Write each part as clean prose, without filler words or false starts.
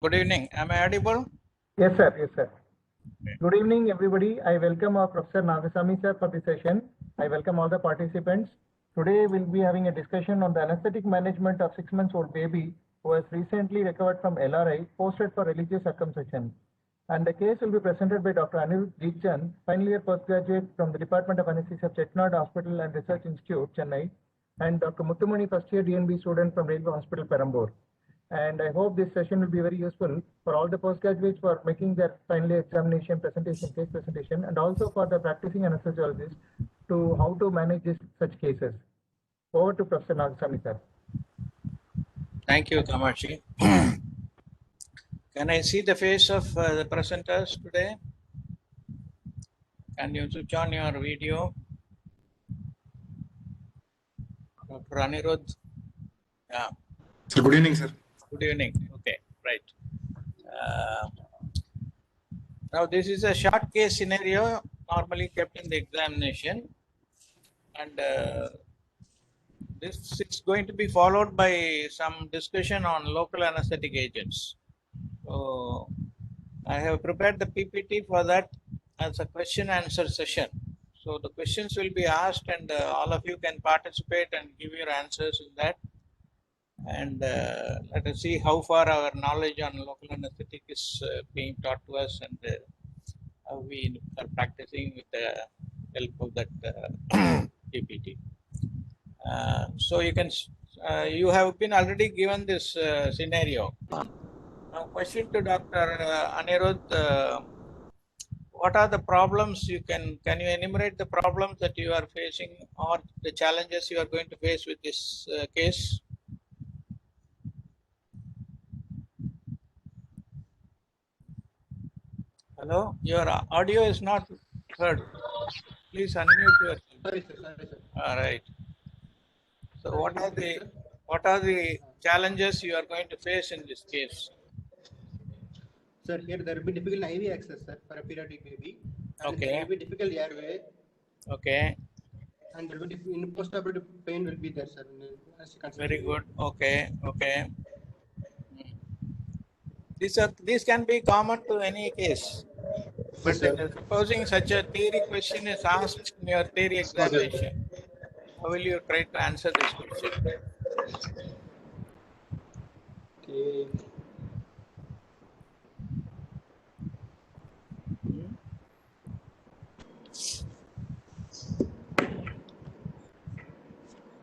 Good evening. Am I audible? Yes, sir. Yes, sir. Okay. Good evening, everybody. I welcome our Professor Nagasamy sir for this session. I welcome all the participants. Today we'll be having a discussion on the anesthetic management of 6 months old baby who has recently recovered from LRI posted for religious circumcision. And the case will be presented by Dr. Anirudh Jeetchand, final year postgraduate from the Department of Anesthesia, Chettinad Hospital and Research Institute, Chennai, and Dr. Muttumani, first year DNB student from Railway Hospital, Perambur. And I hope this session will be very useful for all the postgraduates for making their final examination presentation, case presentation, and also for the practicing anesthesiologists to how to manage such cases. Over to Professor Nagasamy sir. Thank you, Kamachi. Can I see the face of the presenters today? Can you switch on your video? Dr. Anirudh? Yeah. Sir, good evening, sir. Good evening. Okay, right. Now, this is a short case scenario normally kept in the examination, and this is going to be followed by some discussion on local anesthetic agents. So, I have prepared the PPT for that as a question answer session. So, the questions will be asked, and all of you can participate and give your answers in that. And let us see how far our knowledge on local anesthetic is being taught to us, and how we are practicing with the help of that PPT. So you can, you have been already given this scenario. Now, question to Dr. Anirudh. What are the problems can you enumerate the problems that you are facing or the challenges you are going to face with this case? Hello, your audio is not heard. Please unmute yourself. Sorry, sir. All right. So what are the challenges you are going to face in this case? Sir, here there will be difficult IV access, sir, for a pediatric baby. And Okay. there will be difficult airway. Okay. And there will be in postoperative pain will be there, sir. Very good. Okay. Okay. These can be common to any case. But supposing such a theory question is asked in your theory examination, how will you try to answer this question? Okay.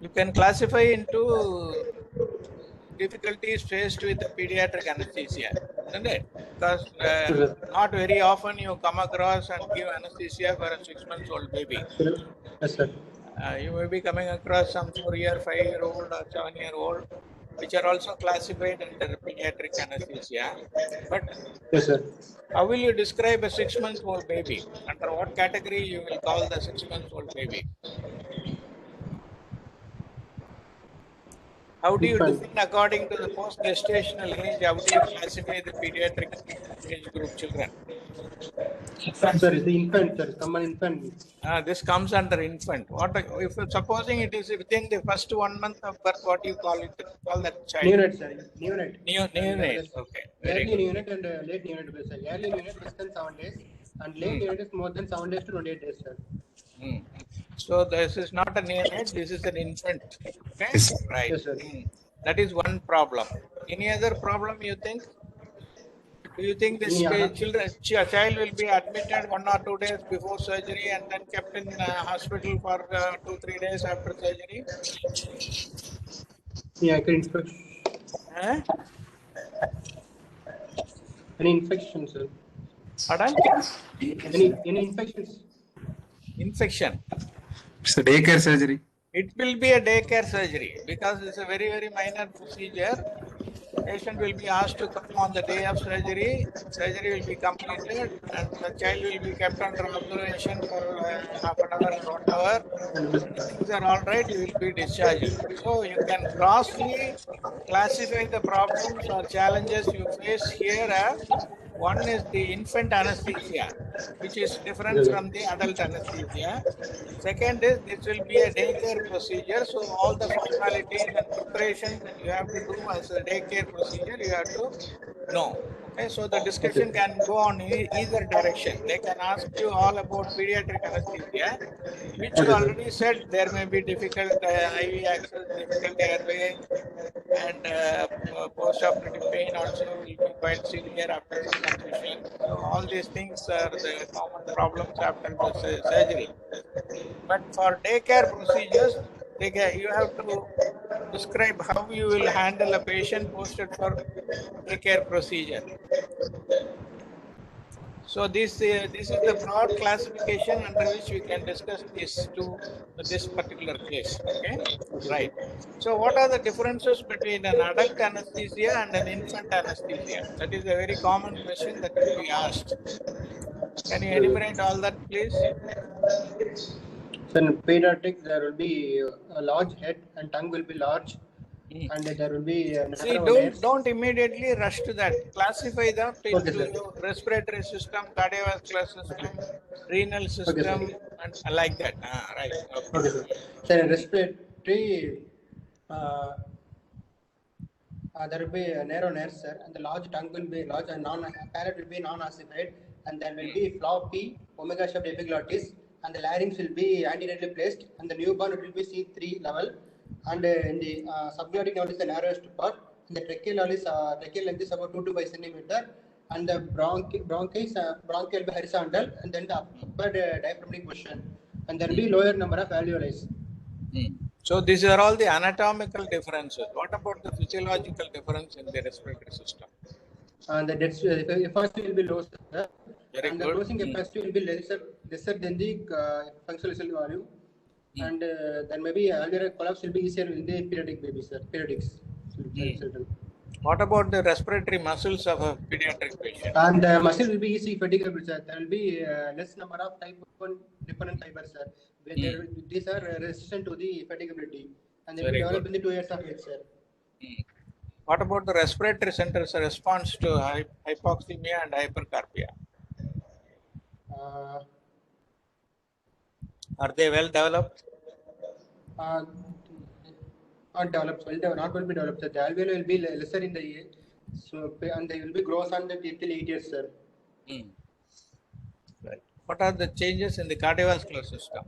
You can classify into difficulties faced with the pediatric anesthesia, isn't it? Because not very often you come across and give anesthesia for a 6 months old baby. Yes, sir. You may be coming across some 4-year, 5-year-old or 7-year-old, which are also classified under pediatric anesthesia. But Yes, sir. how will you describe a 6 month old baby? Under what category you will call the 6 month old baby? How do you define according to the post-gestational age? How do you classify the pediatric age group children? Sir, is the infant, sir. Someone infant. This comes under infant. What if supposing it is within the first 1 month of birth? What do you call it? Call that child? Neonate, sir. Neonate. Neonate. Okay. Very Early good. neonate and late neonate, sir. Early neonate less than 7 days, and late neonate is more than 7 days to 28 days, sir. So this is not a neonate. This is an infant. Okay. Yes. Right. Yes, sir. That is one problem. Any other problem you think? Do you think this child will be admitted 1 or 2 days before surgery and then kept in hospital for 2-3 days after surgery? Yeah, I can infect. Any infection, sir? Pardon? Any infections? Infection. It's a daycare surgery. It will be a daycare surgery because it's a very, very minor procedure. Patient will be asked to come on the day of surgery. Surgery will be completed and the child will be kept under observation for half an hour or 1 hour. If things are all right, you will be discharged. So you can grossly classify the problems or challenges you face here as one is the infant anesthesia, which is different from the adult anesthesia. Second is this will be a daycare procedure, so all the formalities and preparations that you have to do as a daycare procedure, you have to No. Okay, so the discussion can go on either direction. They can ask you all about pediatric anesthesia, which you Okay, sir. already said there may be difficult IV access, difficult airway, and post-operative pain also will be quite severe after circumcision. So all these things are the common problems after the surgery. But for daycare procedures, you have to describe how you will handle a patient posted for daycare procedure. So this is the broad classification under which we can discuss this particular case. Okay, right. So what are the differences between an adult anesthesia and an infant anesthesia? That is a very common question that will be asked. Can you enumerate all that, please? So in pediatric, there will be a large head and tongue will be large, Hmm. and there will be See, narrow nares. don't immediately rush to that. Classify that Okay, into sir. your respiratory system, cardiovascular system, renal Okay, system, sir. and like that. Right. Okay. Okay, sir. So in respiratory, uh, there will be a narrow nares, sir, and the large tongue will be large and palate will be non-ossified, and there will be floppy omega-shaped epiglottis, and the larynx will be anteriorly placed, and the newborn will be C3 level, and in the subglottic nerve is the narrowest part, and the tracheal length is about 2 to 5 centimeter, and the bronchial will be horizontal, and then the upper diaphragmatic portion, and there will be lower number of alveoli. So these are all the anatomical differences. What about the physiological difference in the respiratory system? And the dead capacity will be low, sir. Very And the good. closing capacity will be lesser than the functional vessel volume. And then maybe alveolar collapse will be easier in the pediatric babies, sir. Pediatrics. What about the respiratory muscles of a pediatric patient? And the muscle will be easy fatigable, sir. There will be less number of type 1 dependent fibers, sir. These are resistant to the fatigability, and they will Very develop good. in the 2 years of age, sir. What about the respiratory center's response to hypoxemia and hypercarbia? Uh, Are they well developed? Not developed, not will be developed, sir. The alveoli will be lesser in the age, so and they will be grows on the till 8 years, sir. Right. What are the changes in the cardiovascular system?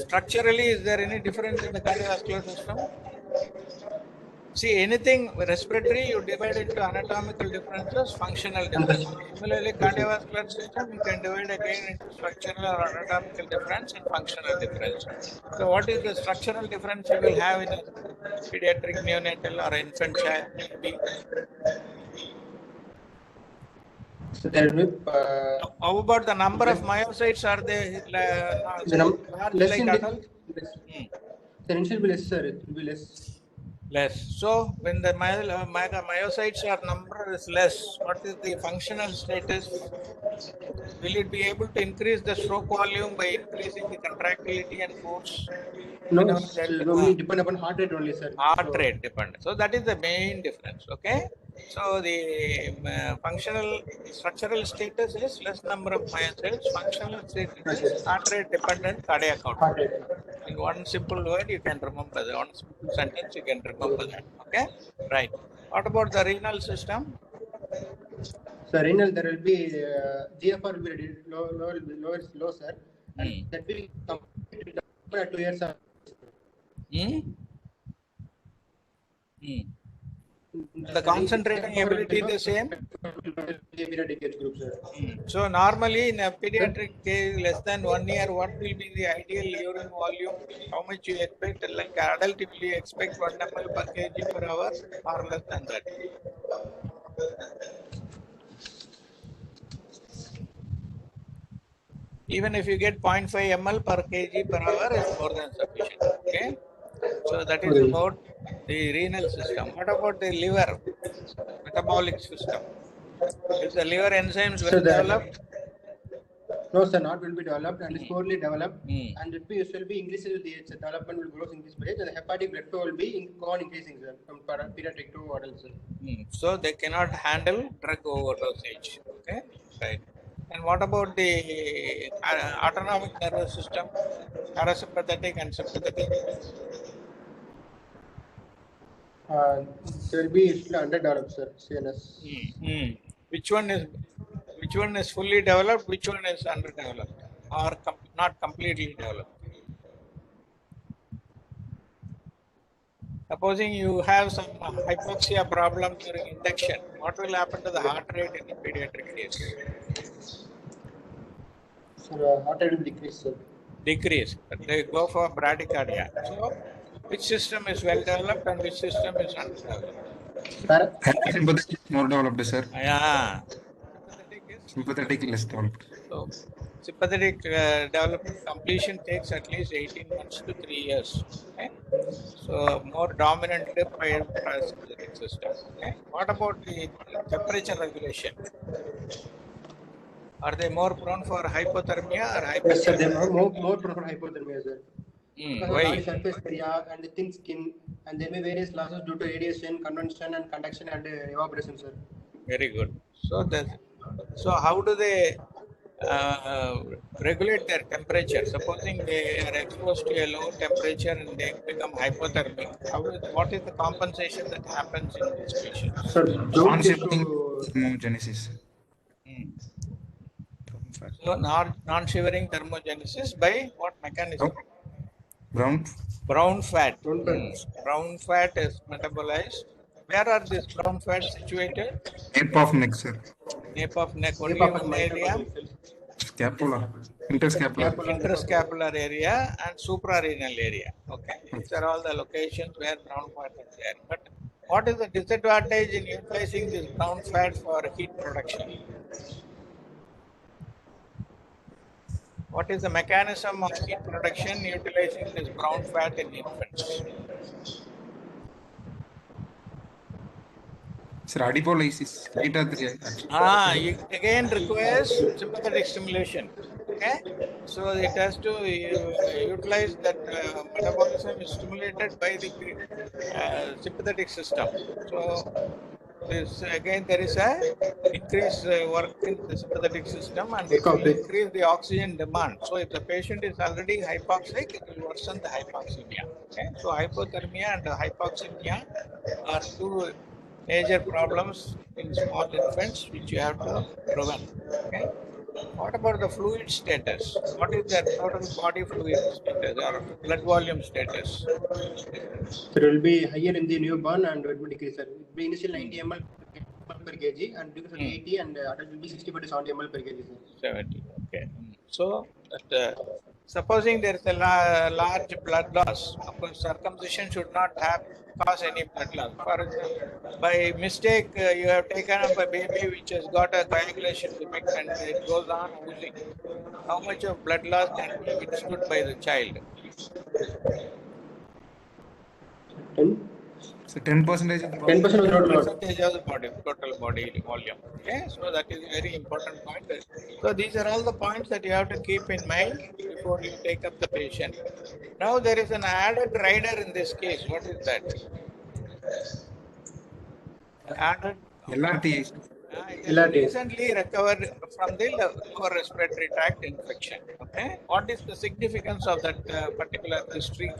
Structurally, is there any difference in the cardiovascular system? See, anything respiratory, you divide into anatomical differences, functional differences. Similarly, cardiovascular system, you can divide again into structural or anatomical difference and functional difference. So what is the structural difference you will have in a pediatric neonatal or infant child, maybe? So there will be, How about the number of myocytes? Are they large less like in adult? the initial will be less, sir. It will be less. Less. So when the myocytes are number is less, what is the functional status? Will it be able to increase the stroke volume by increasing the contractility and force? No, Whenever it that will only depend upon heart rate only, sir. heart So, rate dependent. So that is the main difference. Okay. So the functional structural status is less number of myocytes. Functional status is heart rate dependent cardiac output. heart rate. In one simple word, you can remember that. One simple sentence, you can remember that. Okay, right. What about the renal system? So renal, there will be GFR will be low, sir, and that will complete at 2 years. The concentrating ability is the same. Pediatric age group, sir. So normally in a pediatric case, less than 1 year, what will be the ideal urine volume? How much you expect? Like adult, will you expect 1 ml per kg per hour or less than that? Even if you get 0.5 ml per kg per hour, is more than sufficient. Okay. So that is about the renal system. What about the liver, metabolic system? Is the liver enzymes well developed? No, sir, not will be developed and is poorly developed, and it will be increases with the age. The development will grow in this age, and the hepatic blood flow will be increasing, sir, from pediatric to adults. So they cannot handle drug overdosage. Okay, right. And what about the autonomic nervous system, parasympathetic and sympathetic? There will be still underdeveloped, sir, CNS. Which one is fully developed? Which one is underdeveloped or not completely developed? Supposing you have some hypoxia problem during induction, what will happen to the heart rate in the pediatric case? Sir, heart rate will decrease, sir. Decrease, but they go for bradycardia. So, which system is well developed and which system is underdeveloped? Sympathetic more developed, sir. Yeah. Sympathetic less developed. So, sympathetic development completion takes at least 18 months to 3 years. Okay? So, more dominantly by parasympathetic system. Okay? What about the temperature regulation? Are they more prone for hypothermia or Yes, sir, they hypothermia? are more prone for hypothermia, sir. Because of Why? large surface area and the thin skin, and there may be various losses due to radiation, convection, and conduction and evaporation, sir. Very good. So how do they regulate their temperature? Supposing they are exposed to a low temperature and they become hypothermic, what is the compensation that happens in these patients? Sir, don't used Non-shifting to thermogenesis. So non-shivering thermogenesis by what mechanism? Brown. Brown fat. Brown fat. Brown fat is metabolized. Where are these brown fats situated? Nape of neck, sir. Nape of neck, only nape of one area. Scapula. Interscapular. Interscapular area and suprarenal area. Okay, these are all the locations where brown fat is there. But what is the disadvantage in utilizing this brown fat for heat production? What is the mechanism of heat production utilizing this brown fat in infants? Sir, adipolysis. It again requires sympathetic stimulation. Okay, so it has to utilize that metabolism is stimulated by the sympathetic system. So this again there is a increased work in the sympathetic system and it will increase the oxygen demand. So if the patient is already hypoxic, it will worsen the hypoxemia. Okay, so hypothermia and hypoxemia are two major problems in small infants which you have to prevent. Okay. What about the fluid status? What is their total body fluid status or blood volume status? So it will be higher in the newborn and it will decrease, sir. It will be initial 90 ml per kg and because of 80 and adult will be 60 to 70 ml per kg, sir. 70. Okay. So, supposing there is a large blood loss, of course, circumcision should not cause any blood loss. For example, by mistake, you have taken up a baby which has got a coagulation defect and it goes on oozing. How much of blood loss can be withstood by the child? 10? So 10%. 10% of the total load. Percentage of the total body volume. Okay, so that is a very important point. So these are all the points that you have to keep in mind before you take up the patient. Now there is an added rider in this case. What is that? Added. LRT. It has recently recovered from the lower respiratory tract infection. Okay, what is the significance of that particular history?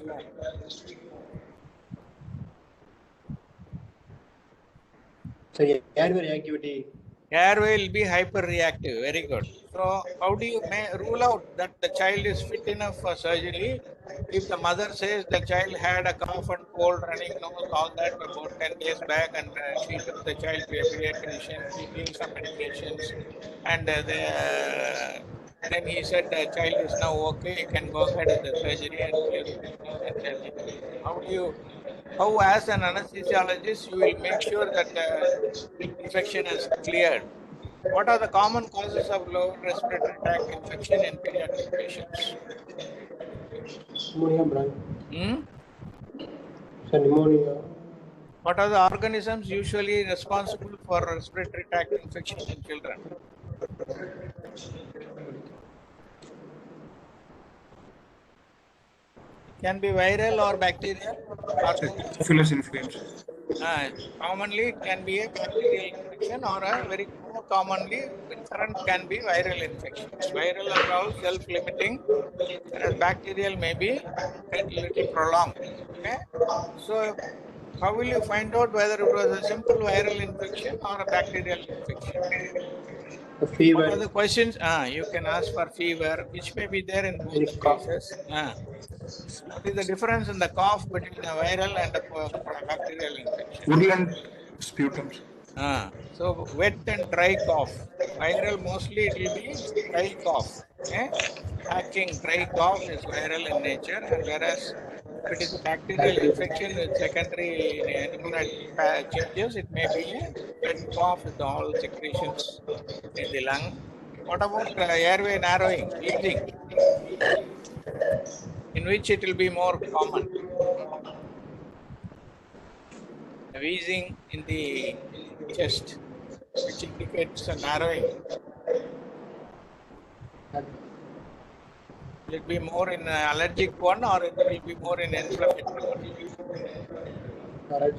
So airway reactivity. Airway will be hyperreactive. Very good. So, how do you rule out that the child is fit enough for surgery? If the mother says the child had a cough and cold, running nose, all that about 10 days back, and she took the child to a pediatrician, he gave some medications, and then he said the child is now okay, you can go ahead with the surgery and how as an anesthesiologist you will make sure that the infection is cleared? What are the common causes of lower respiratory tract infection in pediatric patients? Pneumonia, bronch. Hmm? So pneumonia. What are the organisms usually responsible for respiratory tract infection in children? Can be viral or bacterial or Staphylococcus influenza. commonly it can be a bacterial infection, or a very more commonly recurrent can be viral infections. Viral are all self-limiting, whereas bacterial may be a little prolonged. Okay, so how will you find out whether it was a simple viral infection or a bacterial infection? The What fever, are the questions? You can ask for fever, which may be there in both any the cough. cases. What is the difference in the cough between a viral and a bacterial infection? Woodland sputum. So wet and dry cough. Viral mostly it will be dry cough. Okay? Hacking dry cough is viral in nature, and whereas if it is a bacterial infection with secondary pneumonia changes, it may be a wet cough with all secretions in the lung. What about airway narrowing, wheezing, in which it will be more common? Wheezing in the chest, which indicates a narrowing. Will it be more in allergic one, or it will be more in inflammatory one?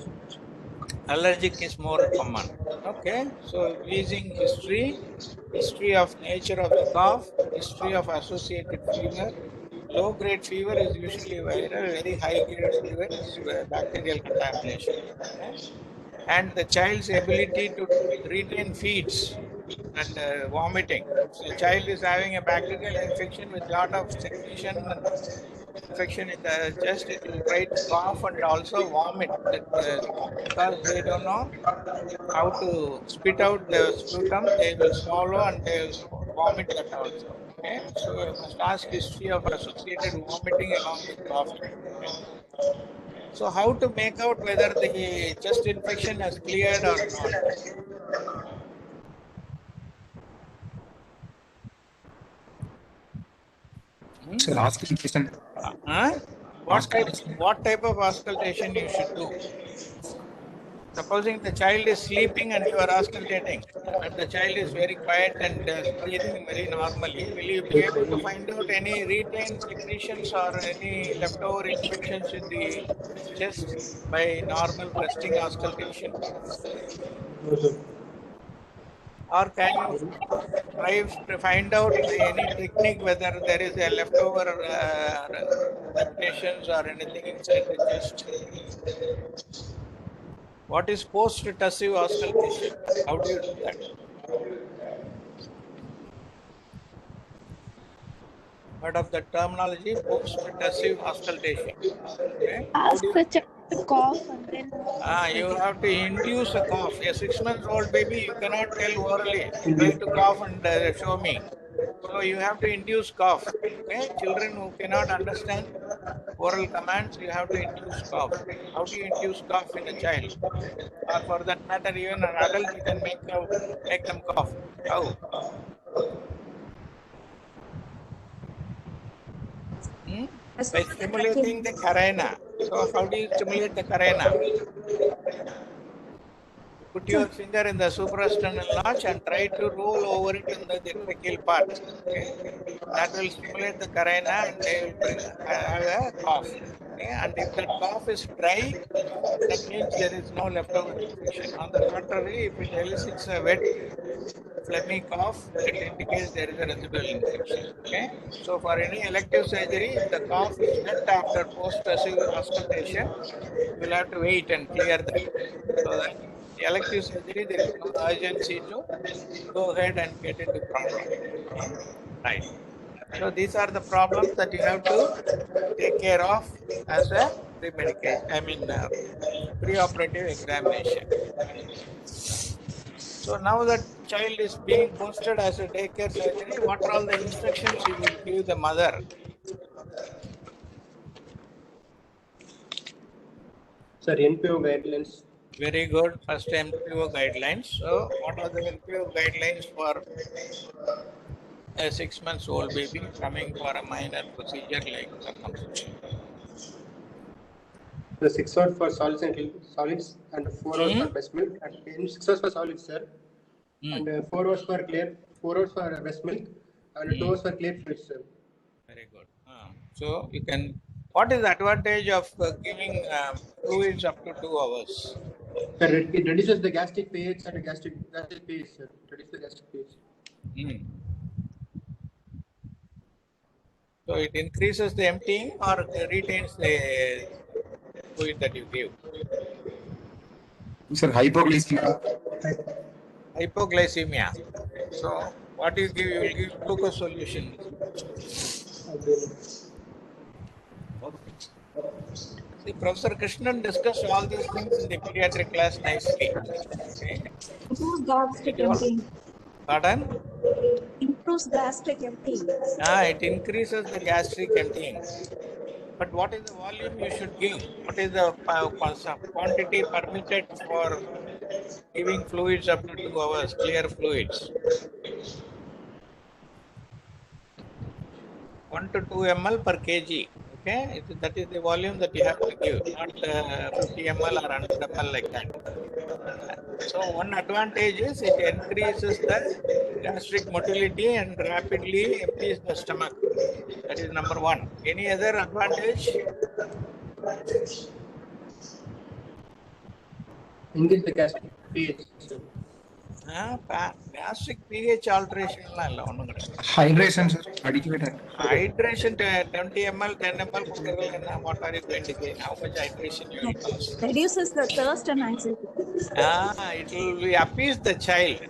Allergic is more common. Okay, so wheezing history, history of nature of the cough, history of associated fever. Low grade fever is usually viral, very high grade fever is bacterial contamination. Okay? And the child's ability to retain feeds and vomiting. So a child is having a bacterial infection with lot of secretion and infection in the chest, it will try to cough and also vomit because they don't know how to spit out the sputum, they will swallow and they will vomit that also. Okay, so you must ask history of associated vomiting along with coughing. Okay? So how to make out whether the chest infection has cleared or not? Sir, auscultation. What type of auscultation you should do? Supposing the child is sleeping and you are auscultating, and the child is very quiet and breathing very normally, will you be able to find out any retained secretions or any leftover infections in the chest by normal resting auscultation? Or can you try to find out by any technique whether there is a leftover reputations or anything inside the chest? What is post-tussive auscultation? How do you do that? Heard of the terminology post-tussive auscultation? Okay. Ask the child to cough and then. You have to induce a cough. A 6-month-old baby, you cannot tell orally. Try to cough and show me. So you have to induce cough. Okay, children who cannot understand oral commands, you have to induce cough. How do you induce cough in a child? Or for that matter, even an adult, you can make them cough. How? By stimulating the carina. So how do you stimulate the carina? Put your finger in the suprasternal notch and try to roll over it in the tracheal part. Okay? That will stimulate the carina and they will have a cough. Okay? And if that cough is dry, that means there is no leftover infection. On the contrary, if it elicits a wet, phlegmy cough, it indicates there is a residual infection. Okay? So for any elective surgery, if the cough is wet after post-tussive auscultation, you will have to wait and clear that. So that elective surgery, there is no urgency to go ahead and get into problem. Right. So these are the problems that you have to take care of as a preoperative examination. So now that child is being posted as a daycare surgery, what are all the instructions you will give the mother? Sir, NPO guidelines. Very good. First NPO guidelines. So what are the NPO guidelines for a 6-month-old baby coming for a minor procedure like circumcision? The 6 hours for solids and 4 hours for breast milk. And 6 hours for solids, sir. And 4 hours for clear, 4 hours for breast milk, and 2 hours for clear fluids, sir. Very good. So you can. What is the advantage of giving fluids up to 2 hours? Sir, it reduces the gastric pH and the gastric pH, sir. It reduces the gastric pH. So it increases the emptying or retains the fluid that you give. Sir, hypoglycemia. Hypoglycemia. So what you give? You will give glucose solution. Okay. See, Professor Krishnan discussed all these things in the pediatric class nicely. Okay. Improves gastric emptying. Pardon? Improves gastric emptying. It increases the gastric emptying. But what is the volume you should give? What is the quantity permitted for giving fluids up to 2 hours, clear fluids? 1 to 2 ml per kg. Okay, that is the volume that you have to give, not 50 ml or 100 ml like that. So one advantage is it increases the gastric motility and rapidly empties the stomach. That is number one. Any other advantage? Increase the gastric pH, sir. Gastric pH alteration. Hydration, sir. Adequate. Hydration 20 ml, 10 ml. What are you going to say? How much hydration you will cause? Reduces the thirst and anxiety. It will be appease the child.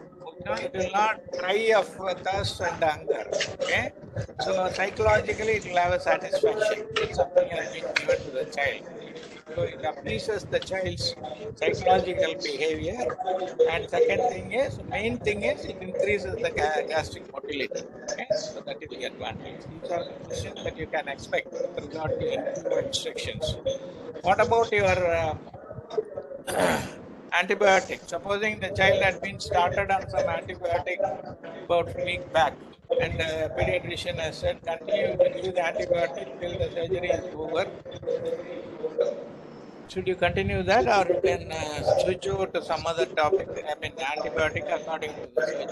It will not cry of thirst and hunger. Okay, so psychologically it will have a satisfaction. It's something has been given to the child. So it appeases the child's psychological behavior. And second thing is, main thing is, it increases the gastric motility. Okay, so that is the advantage. These are the questions that you can expect with regard to NPO instructions. What about your antibiotic? Supposing the child had been started on some antibiotic about a week back, and the pediatrician has said continue to give the antibiotic till the surgery is over. Should you continue that, or you can switch over to some other topic? I mean, antibiotic according to the surgery.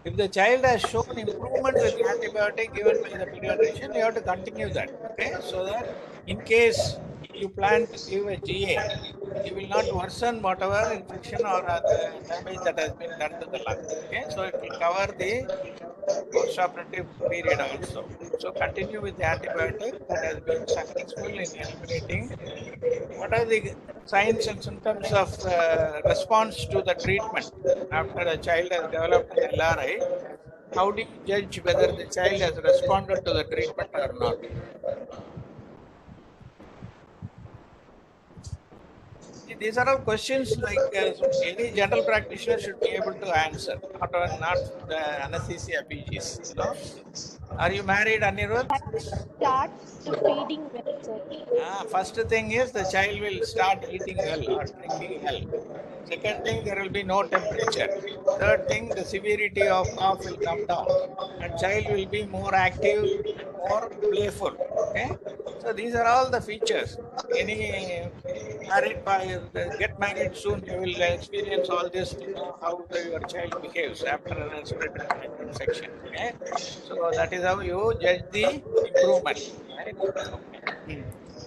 If the child has shown improvement with the antibiotic given by the pediatrician, you have to continue that. Okay, so that in case you plan to give a GA, you will not worsen whatever infection or the damage that has been done to the lung. Okay, so it will cover the postoperative period also. So continue with the antibiotic that has been successful in eliminating. What are the signs and symptoms of response to the treatment after a child has developed an LRI? How do you judge whether the child has responded to the treatment or not? These are all questions like any general practitioner should be able to answer, not the anesthesia PGs. You know? Are you married, Anirudh? Start feeding well, sir. First thing is the child will start eating well or drinking well. Second thing, there will be no temperature. Third thing, the severity of cough will come down and child will be more active, more playful. Okay, so these are all the features. Any get married soon, you will experience all this to know how your child behaves after a respiratory tract infection. Okay, so that is how you judge the improvement. Right? Okay.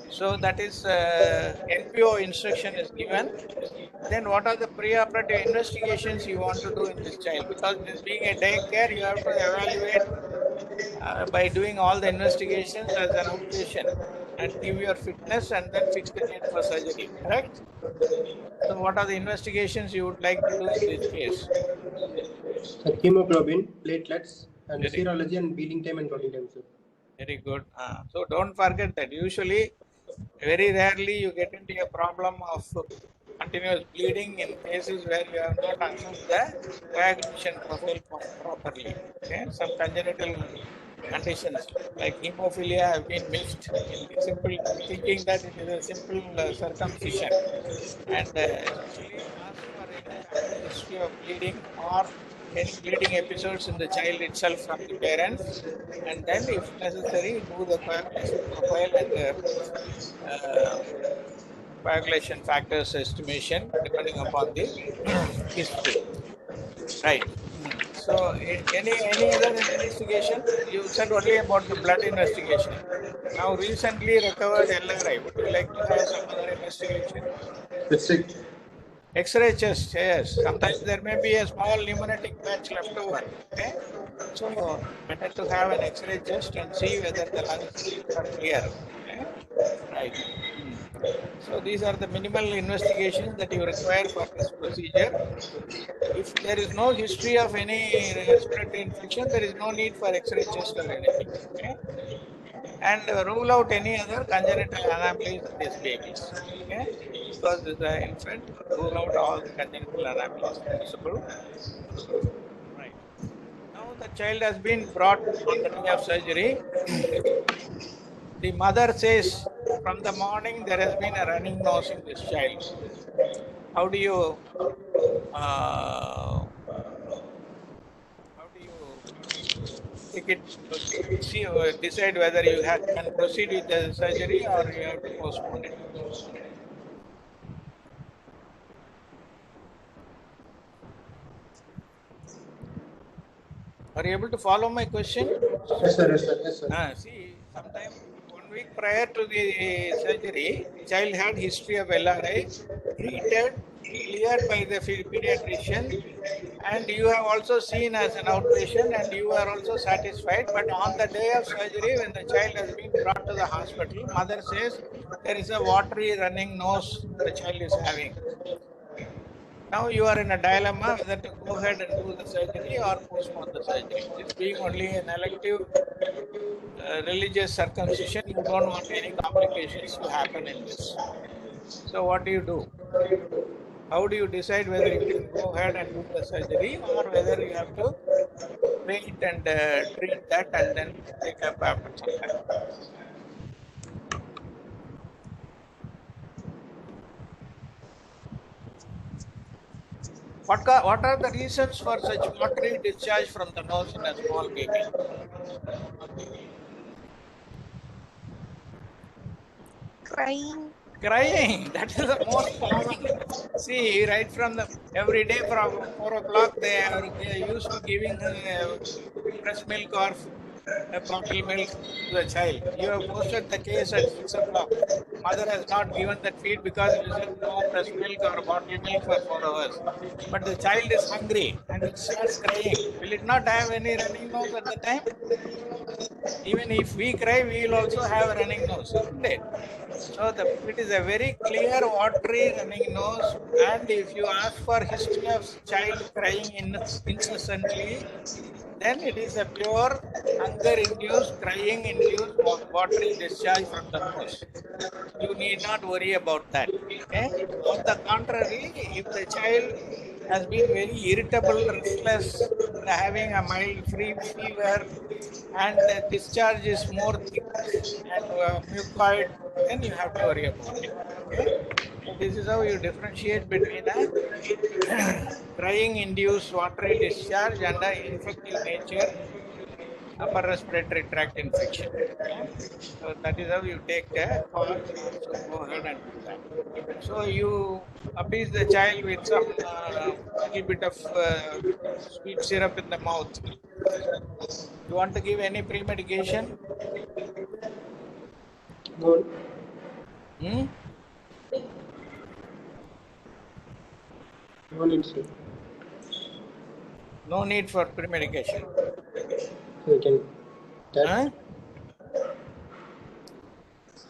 So that is NPO instruction is given. Then what are the preoperative investigations you want to do in this child? Because this being a daycare, you have to evaluate by doing all the investigations as an outpatient and give your fitness and then fix the date for surgery, correct? So what are the investigations you would like to do in this case? Hemoglobin, platelets, and Very serology and beating time and clotting time, sir. Very good. So don't forget that usually, very rarely you get into a problem of continuous bleeding in cases where you have not assessed the coagulation profile properly. Okay? Some congenital conditions like hemophilia have been missed in the simple thinking that it is a simple circumcision, and especially ask for any family history of bleeding or any bleeding episodes in the child itself from the parents, and then if necessary do the coagulation profile and coagulation factors estimation depending upon the history. Right. So, any other investigation? You said only about the blood investigation. Now, recently recovered LRI. Would you like to have some other investigation? X-ray chest, yes. Sometimes there may be a small pneumonatic patch left over. Okay, so better to have an X-ray chest and see whether the lungs are clear. Okay, right. So these are the minimal investigations that you require for this procedure. If there is no history of any respiratory infection, there is no need for X-ray chest or anything. Okay, and rule out any other congenital anomalies in these babies. Okay, because this is an infant, rule out all the congenital anomalies possible. Right. Now the child has been brought on the day of surgery. The mother says from the morning there has been a running nose in this child. How do you take it, see, decide whether you can proceed with the surgery or you have to postpone it? Are you able to follow my question? Yes, sir. Yes, sir. Yes, sir. See, sometime 1 week prior to the surgery, child had history of LRI, treated, cleared by the pediatrician, and you have also seen as an outpatient and you are also satisfied. But on the day of surgery, when the child has been brought to the hospital, mother says there is a watery running nose the child is having. Now you are in a dilemma whether to go ahead and do the surgery or postpone the surgery. This being only an elective religious circumcision, you don't want any complications to happen in this. So what do you do? How do you decide whether you can go ahead and do the surgery or whether you have to wait and treat that and then take up after some time? What are the reasons for such watery discharge from the nose in a small baby? Crying. Crying, that is the most common. See, right from the every day from 4 o'clock, they are used to giving breast milk or bottle milk to the child. You have posted the case at 6 o'clock. Mother has not given that feed because you said no breast milk or bottle milk for 4 hours. But the child is hungry and it starts crying. Will it not have any running nose at the time? Even if we cry, we will also have a running nose, isn't it? So it is a very clear watery running nose, and if you ask for history of child crying incessantly, then it is a pure hunger-induced, crying-induced watery discharge from the nose. You need not worry about that. Okay? On the contrary, if the child has been very irritable, restless, having a mild fever, and the discharge is more thick and mucoid, then you have to worry about it. Okay? So this is how you differentiate between a crying-induced watery discharge and an infective nature upper respiratory tract infection. Okay? So that is how you take a call. So go ahead and do that. So you appease the child with some little bit of sweet syrup in the mouth. You want to give any pre-medication? No. No need, sir. No need for pre-medication. We can. Huh?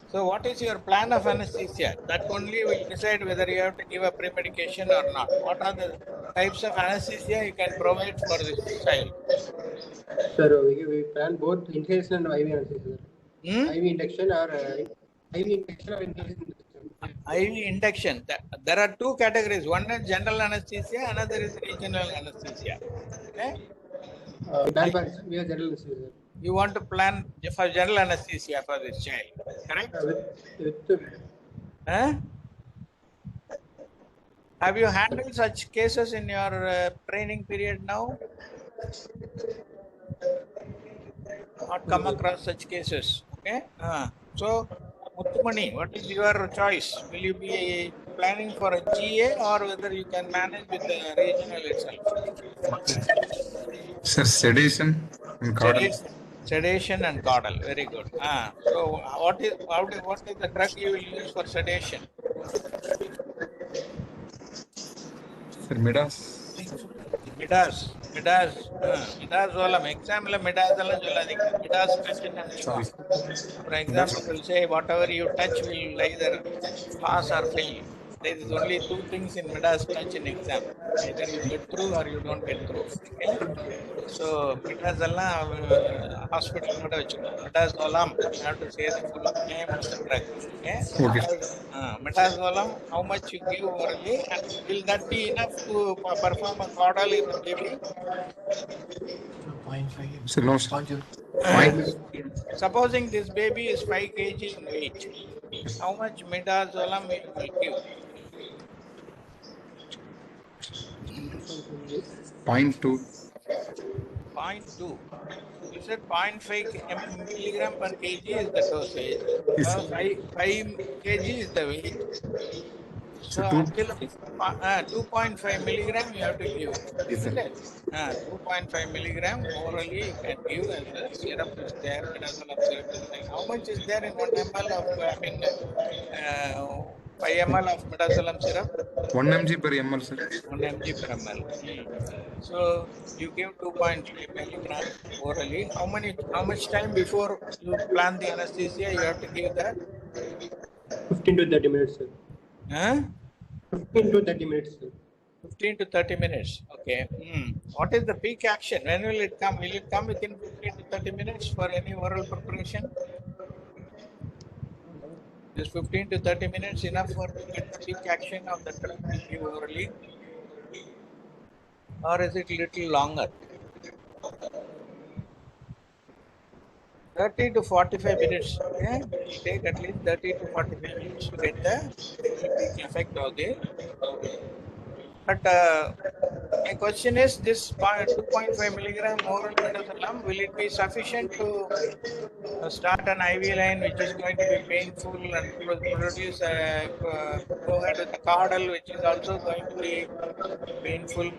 So what is your plan of anesthesia? That only will decide whether you have to give a pre-medication or not. What are the types of anesthesia you can provide for this child? Sir, we plan both inhalation and IV anesthesia. IV induction or IV induction or inhalation. IV induction. There are two categories. One is general anesthesia, another is regional anesthesia. Okay? We are general anesthesia. You want to plan for general anesthesia for this child, correct? Huh? Have you handled such cases in your training period now? Not come across such cases. Okay. So, Muttumani, what is your choice? Will you be planning for a GA or whether you can manage with the regional itself? Sir, sedation and caudal. Sedation and caudal. Very good. So what is the drug you will use for sedation? Sir, Midas. Midazolam. Exam la midazolam soladinga. Midas question and Sorry. For example, will say whatever you touch will either pass or fail. There is only two things in Midas touch in exam. Either you get through or you don't get through. Okay? So midazolam hospital note vechukko. Midazolam. You have to say the full name of the drug. Okay? Okay. Midazolam, how much you give orally, and will that be enough to perform a caudal in the baby? Sir, no, sir. Supposing this baby is 5 kg in weight, how much midazolam you will give? 0.2. 0.2. You said 0.5 milligram per kg is the dosage. Yes, 5 kg is the weight. So two- until 2.5 milligram you have to give. Yes, sir. Isn't it? 2.5 milligram orally you can give, as the syrup is there, midazolam syrup is there. How much is there in 1 ml of, 5 ml of midazolam syrup? 1 mg per ml, sir. 1 mg per ml. So you give 2.5 milligram orally. How much time before you plan the anesthesia you have to give that? 15 to 30 minutes, sir. Huh? 15 to 30 minutes, sir. 15 to 30 minutes. Okay. What is the peak action? When will it come? Will it come within 15 to 30 minutes for any oral preparation? Is 15 to 30 minutes enough for to get the peak action of the drug you give orally? Or is it little longer? 30 to 45 minutes. Okay? It take at least 30 to 45 minutes to get the peak effect of the. But my question is, this 2.5 milligram oral midazolam, will it be sufficient to start an IV line which is going to be painful and produce go ahead with the caudal which is also going to be painful?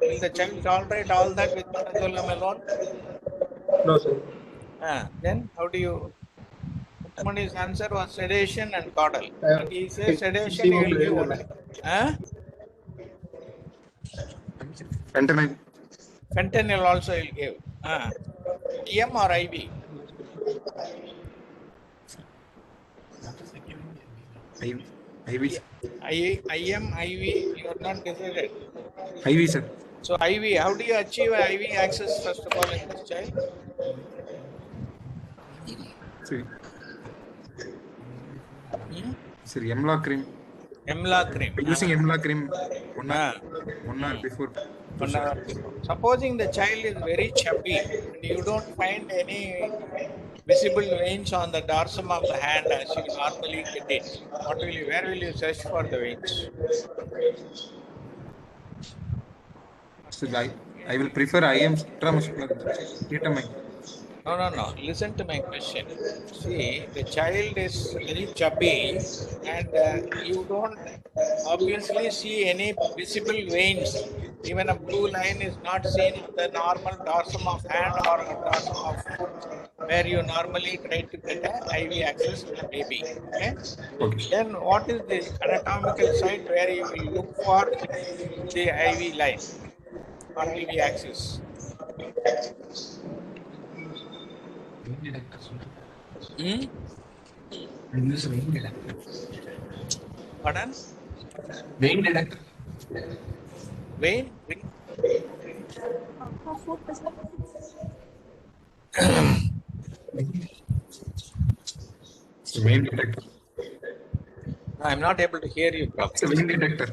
Will the child tolerate all that with midazolam alone? No, sir. Then how do you? Moni's answer was sedation and caudal. But he says sedation you will give only. Fentanyl. Fentanyl also will give. EM or IV? IV. IM, IV, you are not decided. IV, sir. So IV, how do you achieve IV access first of all in this child? Sir, sir, Emla cream. Emla cream. Using Emla cream 1 hour before. 1 hour before. Supposing the child is very chubby and you don't find any visible veins on the dorsum of the hand as you normally get it, where will you search for the veins? So I will prefer IM intramuscular ketamine. No. Listen to my question. See, the child is very chubby and you don't obviously see any visible veins. Even a blue line is not seen on the normal dorsum of hand or dorsum of foot where you normally try to get an IV access in a baby. Okay? Then what is the anatomical site where you will look for the IV line or IV access? Pardon? Vein detector. Vein? Vein detector. No, I'm not able to hear you properly. It's a vein detector.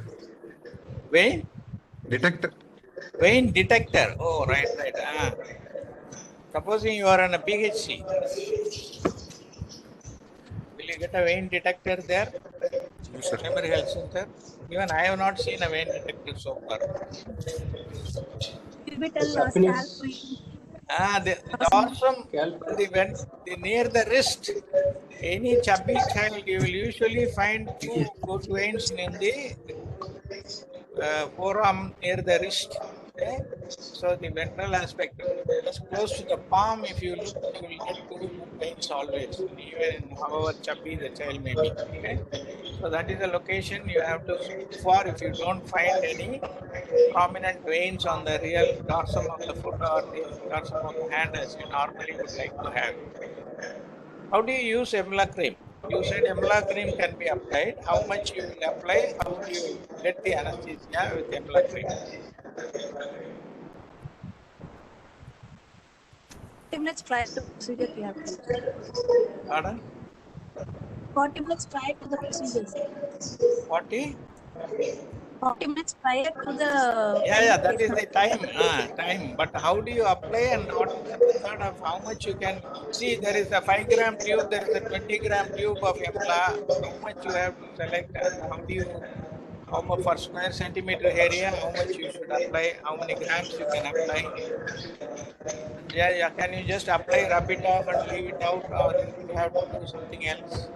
Vein? Detector. Vein detector. Oh, right. Supposing you are on a PHC, will you get a vein detector there? Primary health center. Even I have not seen a vein detector so far. Pivotal The dorsum, near the wrist, any chubby child, you will usually find two good veins in the forearm near the wrist. Okay, so the ventral aspect, just close to the palm, if you look, you will get two veins always, even however chubby the child may be. Okay, so that is the location you have to look for if you don't find any prominent veins on the real dorsum of the foot or the dorsum of the hand as you normally would like to have. How do you use Emla cream? You said Emla cream can be applied. How much you will apply? How do you get the anesthesia with Emla cream? 40 minutes prior to procedure we have to. Pardon? 40 minutes prior to the procedure. 40? 40 minutes prior to the Yeah, that is the time. But how do you apply and what is the method of how much you can see? There is a 5-gram tube, there is a 20-gram tube of Emla. How much you have to select and how do you, how much for square centimeter area, how much you should apply, how many grams you can apply. Yeah, can you just apply, rub it off and leave it out, or you have to do something else?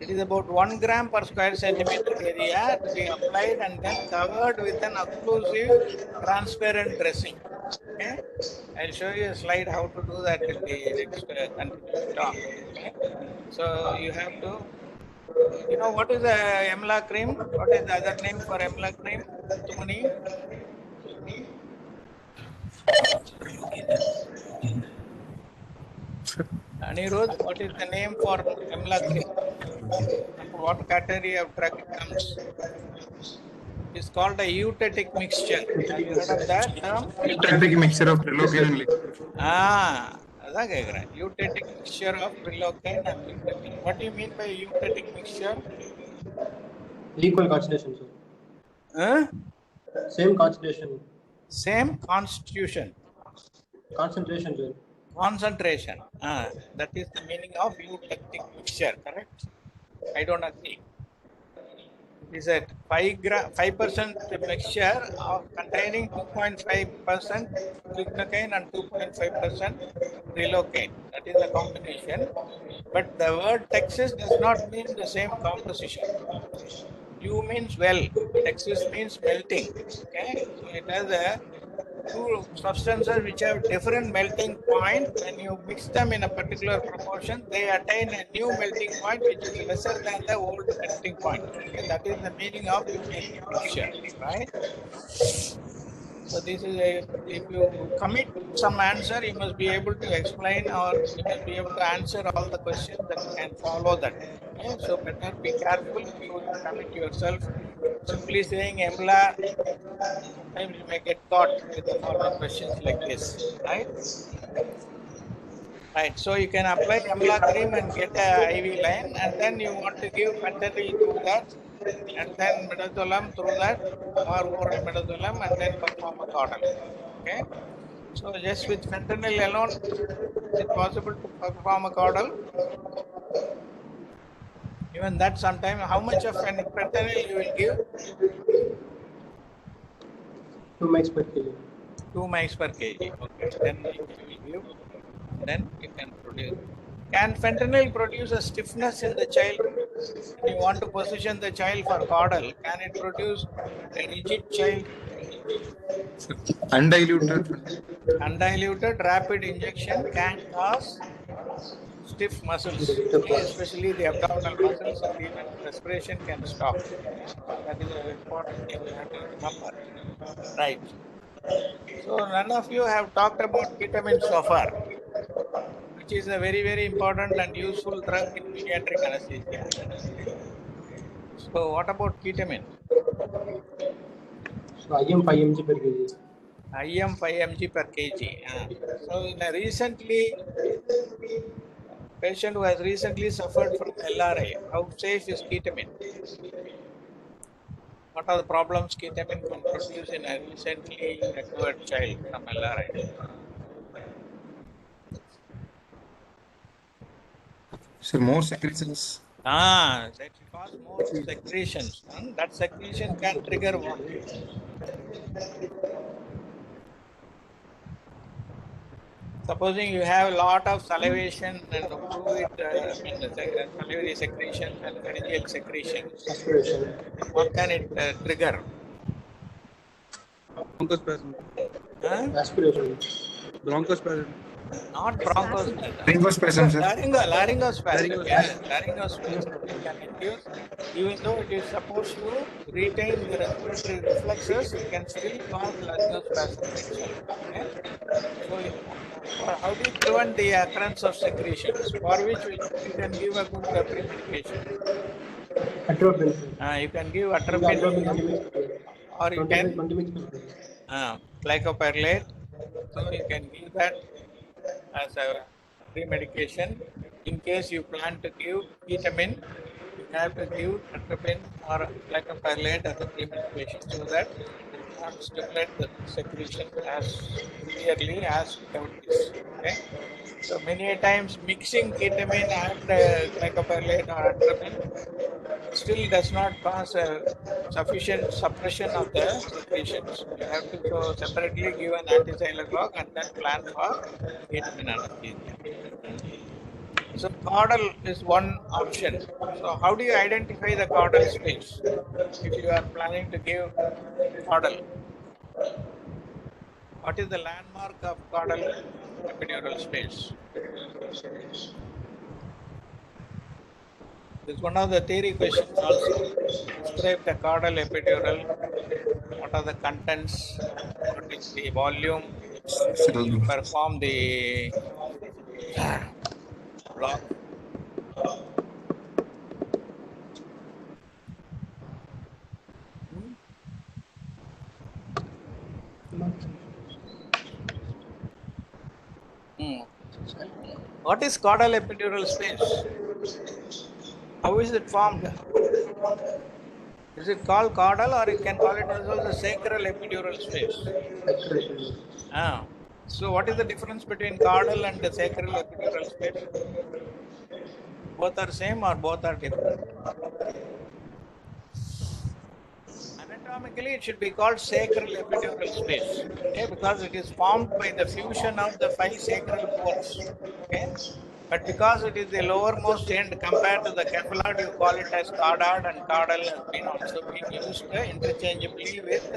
It is about 1 gram per square centimeter area to be applied and then covered with an occlusive transparent dressing. Okay, I'll show you a slide how to do that in the next continuous talk. Okay, so you have to, you know what is the Emla cream? What is the other name for Emla cream? Tumani? Anirudh, what is the name for Emla cream? What category of drug it comes? It's called a eutetic mixture. Have you heard of that term? Eutetic mixture of prilocaine and liquor. அதான் கேக்குறேன். Eutetic mixture of prilocaine and lidocaine. What do you mean by eutetic mixture? Equal concentration, sir. Huh? Same concentration. Same constitution. Concentration, sir. Concentration. That is the meaning of eutetic mixture, correct? I don't agree. Is that 5% mixture of containing 2.5% lidocaine and 2.5% prilocaine. That is the combination. But the word Texas does not mean the same composition. U means well, Texas means melting. Okay, so it has two substances which have different melting point. When you mix them in a particular proportion, they attain a new melting point which is lesser than the old melting point. Okay, that is the meaning of eutetic mixture, right? So this is if you commit some answer, you must be able to explain or you must be able to answer all the questions that can follow that. Okay? So better be careful if you commit yourself. Simply saying Emla, sometimes you may get caught with the following questions like this, right? Right, so you can apply Emla cream and get a IV line, and then you want to give fentanyl through that, and then midazolam through that, or oral midazolam, and then perform a caudal. Okay, so just with fentanyl alone, is it possible to perform a caudal? Even that sometime, how much of fentanyl you will give? 2 mg per kg. 2 mg per kg. Okay, then you will give. Then you can produce. Can fentanyl produce a stiffness in the child? When you want to position the child for caudal, can it produce a rigid child? Undiluted rapid injection can cause stiff muscles, especially the abdominal muscles, and even respiration can stop. That is an important thing you have to remember. Right. So none of you have talked about ketamine so far, which is a very, very important and useful drug in pediatric anesthesia. So what about ketamine? So IM 5 mg per kg. IM 5 mg per kg. So in a patient who has recently suffered from LRA, how safe is ketamine? What are the problems ketamine can produce in a recently recovered child from LRA? So more secretions. That will cause more secretions. That secretion can trigger what? Supposing you have a lot of salivation and fluid, salivary secretion and pharyngeal secretion, Aspiration. what can it trigger? Bronchospasm. Huh? Aspiration. Bronchospasm. Not bronchospasm. Bronchospasm, sir. Laryngospasm. Yes, laryngospasm. It can induce, even though it is supposed to retain the respiratory reflexes, it can still cause laryngospasm itself. Okay? So, how do you prevent the occurrence of secretions? For which you can give a good pre-medication. Atropine. You can give Atropine atropine 20 mix per day. or you 20 can mix per day. glycopyrrolate. So you can give that as a pre-medication. In case you plan to give ketamine, you have to give atropine or glycopyrrolate as a pre-medication so that it will not stimulate the secretion as severely as without this. Okay. So many a times mixing ketamine and glycopyrrolate or atropine still does not cause a sufficient suppression of the secretions. You have to so separately give an antizylagogue and then plan for ketamine anesthesia. So caudal is one option. So how do you identify the caudal space if you are planning to give caudal? What is the landmark of caudal epidural space? This is one of the theory questions also. Describe the caudal epidural. What are the contents? What is the volume? How do you perform the block? What is caudal epidural space? How is it formed? Is it called caudal or you can call it as well the sacral epidural space? So what is the difference between caudal and the sacral epidural space? Both are same or both are different? Anatomically, it should be called sacral epidural space, okay, because it is formed by the fusion of the 5 sacral bones. Okay, but because it is the lowermost end compared to the capillard, you call it as caudad, and caudal has been also been used interchangeably with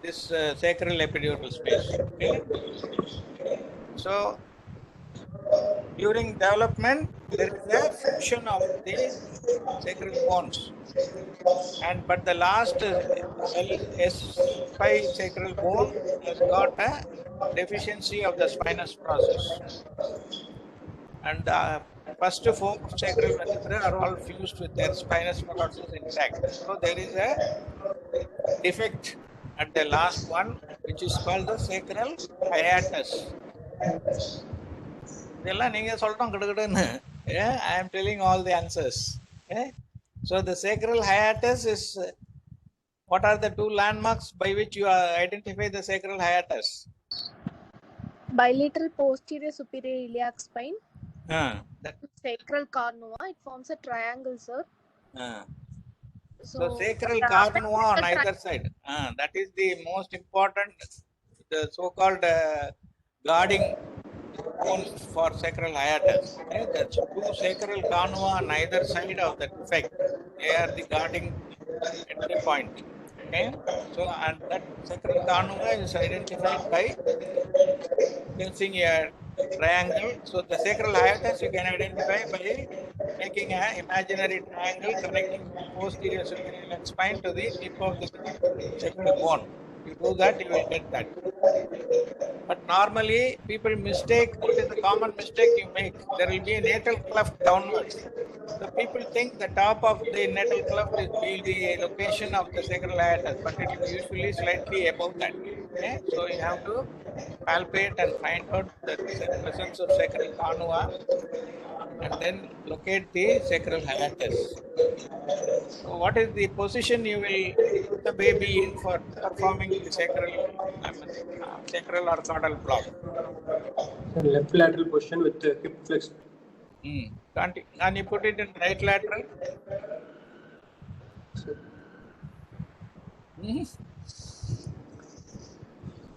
this sacral epidural space. Okay, so during development, there is a fusion of the sacral bones, but the last S5 sacral bone has got a deficiency of the spinous process, and the first 4 sacral vertebrae are all fused with their spinous process intact. So there is a defect at the last one, which is called the sacral hiatus. I am telling all the answers. Okay? So the sacral hiatus is, what are the 2 landmarks by which you identify the sacral hiatus? Bilateral posterior superior iliac spine. That, Sacral carnua. It forms a triangle, sir. so sacral carnua on either side. That is the most important, the so-called guarding bones for sacral hiatus. Okay? That's 2 sacral carnua on either side of the defect. They are the guarding entry point. Okay, so and that sacral carnua is identified by using a triangle. So the sacral hiatus you can identify by making an imaginary triangle connecting the posterior superior spine to the tip of the sacral bone. You do that, you will get that. But normally people mistake, what is the common mistake you make? There will be a natal cleft downwards. So people think the top of the natal cleft will be the location of the sacral hiatus, but it is usually slightly above that. Okay? So you have to palpate and find out the presence of sacral carnua and then locate the sacral hiatus. So what is the position you will put the baby in for performing the sacral or caudal block? Left lateral position with the hip flexed. Can you put it in right lateral?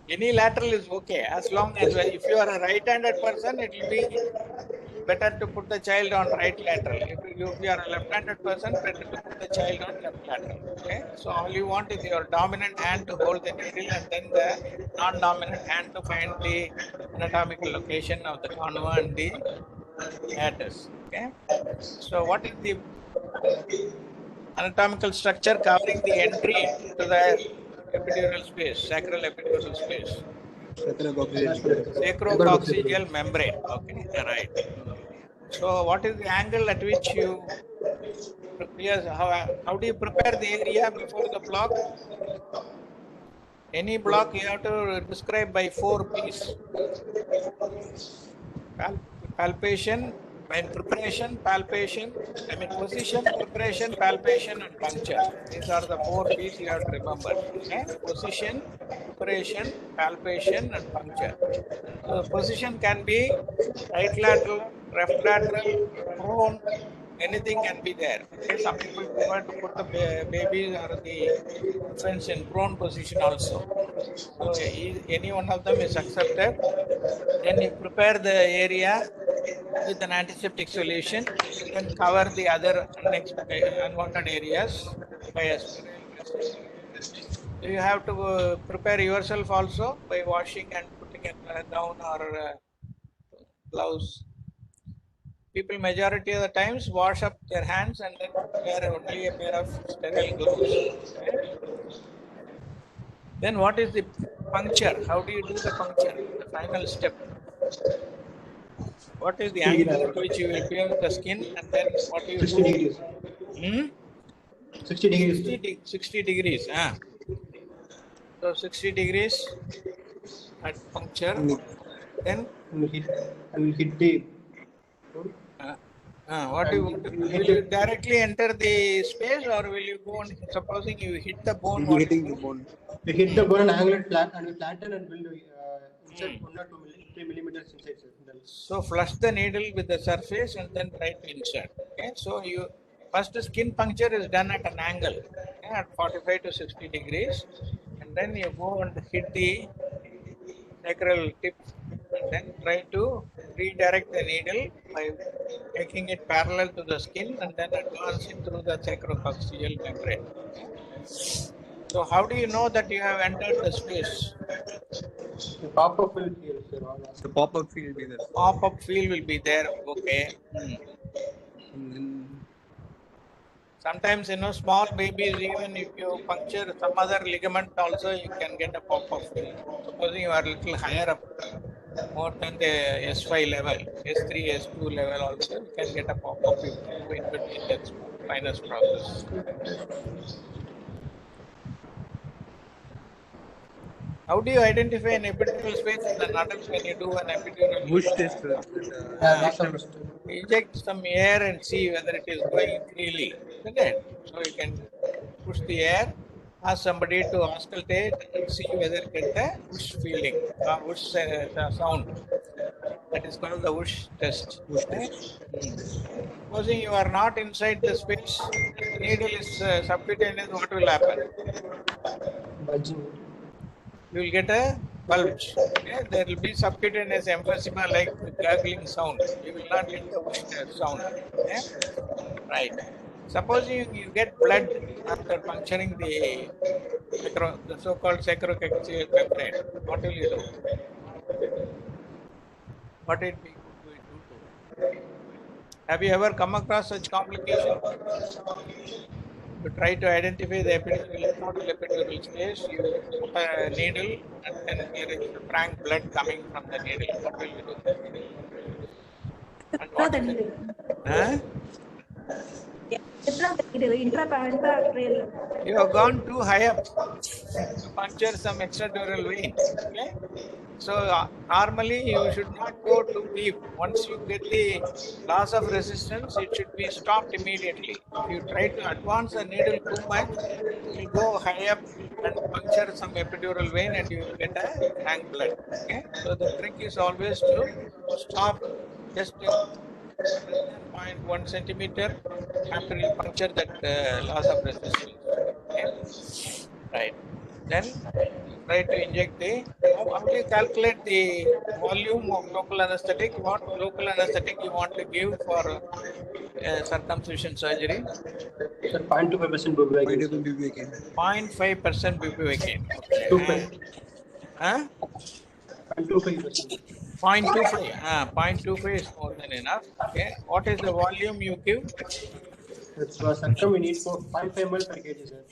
Any lateral is okay, as long as if you are a right-handed person, it will be better to put the child on right lateral. If you are a left-handed person, better to put the child on left lateral. Okay, so all you want is your dominant hand to hold the needle, and then the non-dominant hand to find the anatomical location of the conva and the hiatus. Okay, so what is the anatomical structure covering the entry to the epidural space, sacral epidural space? Sacrococcygeal membrane. Okay, right. So, what is the angle at which you? Yes, how do you prepare the area before the block? Any block you have to describe by 4 P's. Palpation, preparation, palpation, position, preparation, palpation, and puncture. These are the 4 P's you have to remember. Okay? Position, preparation, palpation, and puncture. So position can be right lateral, left lateral, prone, anything can be there. Okay? Some people prefer to put the babies or the infants in prone position also. So any one of them is accepted. Then you prepare the area with an antiseptic solution, then cover the other unwanted areas by a sterile dressing. You have to prepare yourself also by washing and putting it down or gloves. People majority of the times wash up their hands and then wear only a pair of sterile gloves. Okay? Then what is the puncture? How do you do the puncture? The final step. What is the angle at which you will pierce the skin, and then what you 60 do? degrees. 60 degrees. 60 degrees. So 60 degrees at puncture. Then I will hit the. will you directly enter the space, or will you go on? Supposing you hit the bone, what hitting you the do? bone. We hit the bone and angle it flat and we flatten and will insert 1 or 3 millimeters inside. Sir. So flush the needle with the surface and then try to insert. Okay, so you first skin puncture is done at an angle, okay, at 45 to 60 degrees, and then you go and hit the sacral tip, and then try to redirect the needle by making it parallel to the skin and then advancing through the sacrococcygeal membrane. Okay. So how do you know that you have entered the space? The pop-up will here, sir. The pop-up field will be there. Pop-up field will be there. Okay. And then Sometimes, small babies, even if you puncture some other ligament also, you can get a pop-up field. Supposing you are a little higher up, more than the S5 level, S3, S2 level also, you can get a pop-up field in between that spinous process. How do you identify an epidural space in the adult when you do an epidural? bush test. Inject some air and see whether it is going freely, isn't it? So you can push the air, ask somebody to auscultate and see whether you get the whoosh feeling or whoosh sound. That is called the whoosh test. Okay? Supposing you are not inside the space, the needle is subcutaneous, what will happen? You will get a bulge. Okay? There will be subcutaneous emphysema like gargling sound. You will not get the whoosh sound. Okay? Right. Suppose you get blood after puncturing the so-called sacrococcygeal membrane. What will you do? What it be good to do? Have you ever come across such complication? To try to identify the epidural space, you put a needle and then there is frank blood coming from the needle. What will you do? And what is it? Huh? You have gone too high up to puncture some extradural vein. Okay? So normally you should not go too deep. Once you get the loss of resistance, it should be stopped immediately. If you try to advance the needle too much, you will go high up and puncture some epidural vein and you will get a frank blood. Okay? So the trick is always to stop just 0.1 centimeter after you puncture that loss of resistance. Okay? Right. Then try to inject the, how do you calculate the volume of local anesthetic? What local anesthetic you want to give for circumcision surgery? Sir, 0.25% bupivacaine. 0.2 bupivacaine. 0.5% bupivacaine. Okay. 2.5. Huh? 0.25%. 0.25. 0.25 is more than enough. Okay. What is the volume you give? That's for circum we need for 0.5 ml per kg, sir.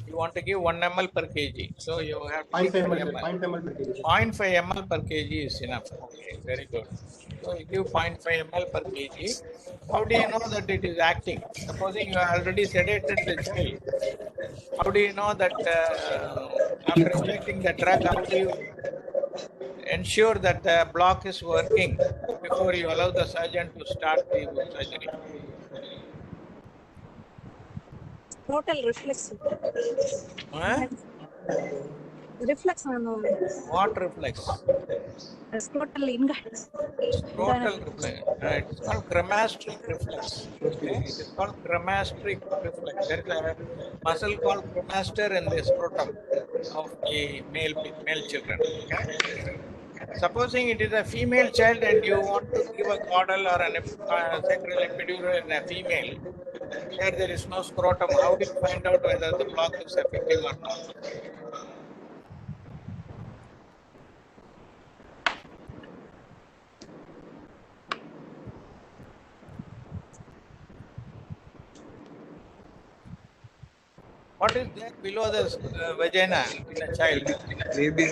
You want to give 1 ml per kg. So you have to give 0.5 5 ml, sir. ml. 0.5 ml per kg, sir. 0.5 ml per kg is enough. Okay, very good. So you give 0.5 ml per kg. How do you know that it is acting? Supposing you have already sedated the child. How do you know that after injecting the drug, how do you ensure that the block is working before you allow the surgeon to start the surgery? Total reflex. Huh? Reflex. What reflex? Scrotal Scrotal reflex. It is called cremastric reflex. Okay? It is called cremastric reflex. There is a muscle called cremaster in the scrotum of the male children. Okay? Supposing it is a female child and you want to give a caudal or an sacral epidural in a female, there is no scrotum. How do you find out whether the block is effective or not? What is there below the vagina in a child? Maybe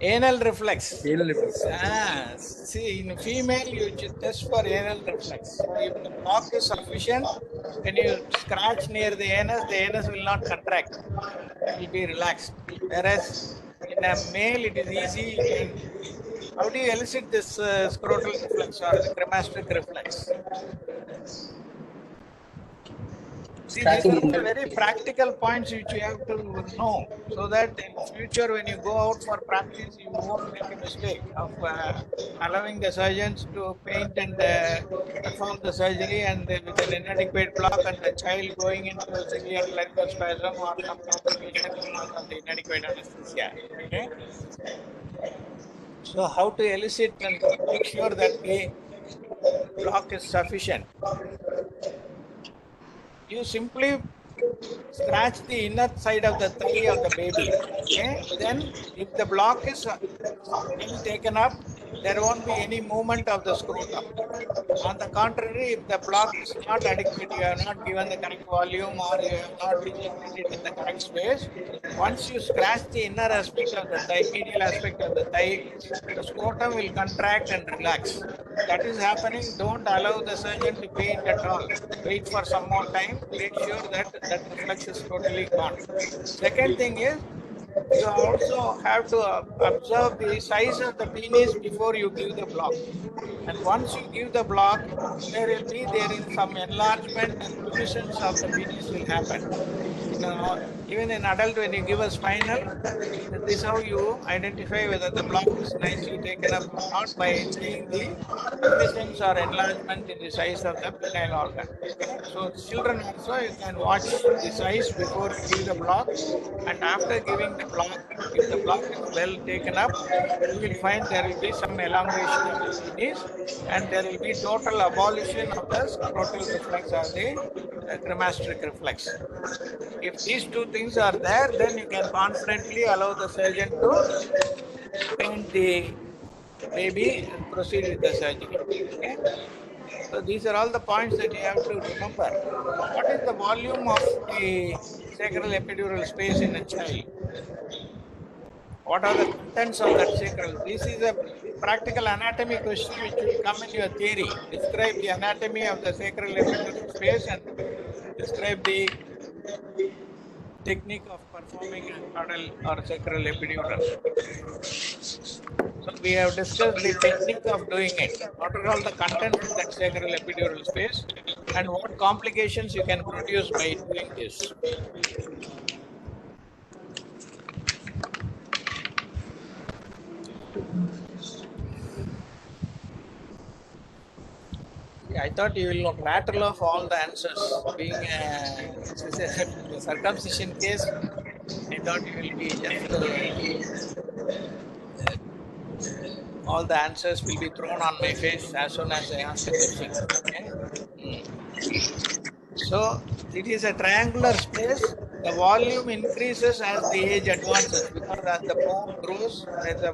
Anal reflex. anal reflex. See, in female, you test for anal reflex. If the block is sufficient, when you scratch near the anus will not contract. It will be relaxed. Whereas in a male, it is easy. How do you elicit this scrotal reflex or the cremastric reflex? See, these are the very practical points which you have to know, so that in future when you go out for practice, you won't make a mistake of allowing the surgeons to paint and perform the surgery and with an inadequate block and the child going into severe laryngoscopy or some complication because of the inadequate anesthesia. Okay? So how to elicit and make sure that the block is sufficient? You simply scratch the inner side of the thigh of the baby. Okay? Then, if the block is being taken up, there won't be any movement of the scrotum. On the contrary, if the block is not adequate, you have not given the correct volume or you have not injected it in the correct space, once you scratch the inner aspect of the thigh, medial aspect of the thigh, the scrotum will contract and relax. That is happening. Don't allow the surgeon to paint at all. Wait for some more time. Make sure that that reflex is totally gone. Second thing is, you also have to observe the size of the penis before you give the block. And once you give the block, there is some enlargement and tumescence of the penis will happen. Even in adult, when you give a spinal, this is how you identify whether the block is nicely taken up or not by seeing the tumescence or enlargement in the size of the penile organ. Okay? So children also, you can watch the size before you give the block, and after giving the block, if the block is well taken up, you will find there will be some elongation of the penis and there will be total abolition of the scrotal reflex or the cremastric reflex. If these two things are there, then you can confidently allow the surgeon to paint the baby and proceed with the surgery. Okay? So these are all the points that you have to remember. What is the volume of the sacral epidural space in a child? What are the contents of that sacral? This is a practical anatomy question which will come in your theory. Describe the anatomy of the sacral epidural space and describe the technique of performing a caudal or sacral epidural. So we have discussed the technique of doing it. What are all the contents of that sacral epidural space and what complications you can produce by doing this? I thought you will not rattle off all the answers. Being a circumcision case, thought you will be just all the answers will be thrown on my face as soon as I ask a question. Okay? So it is a triangular space. The volume increases as the age advances because as the bone grows, there is a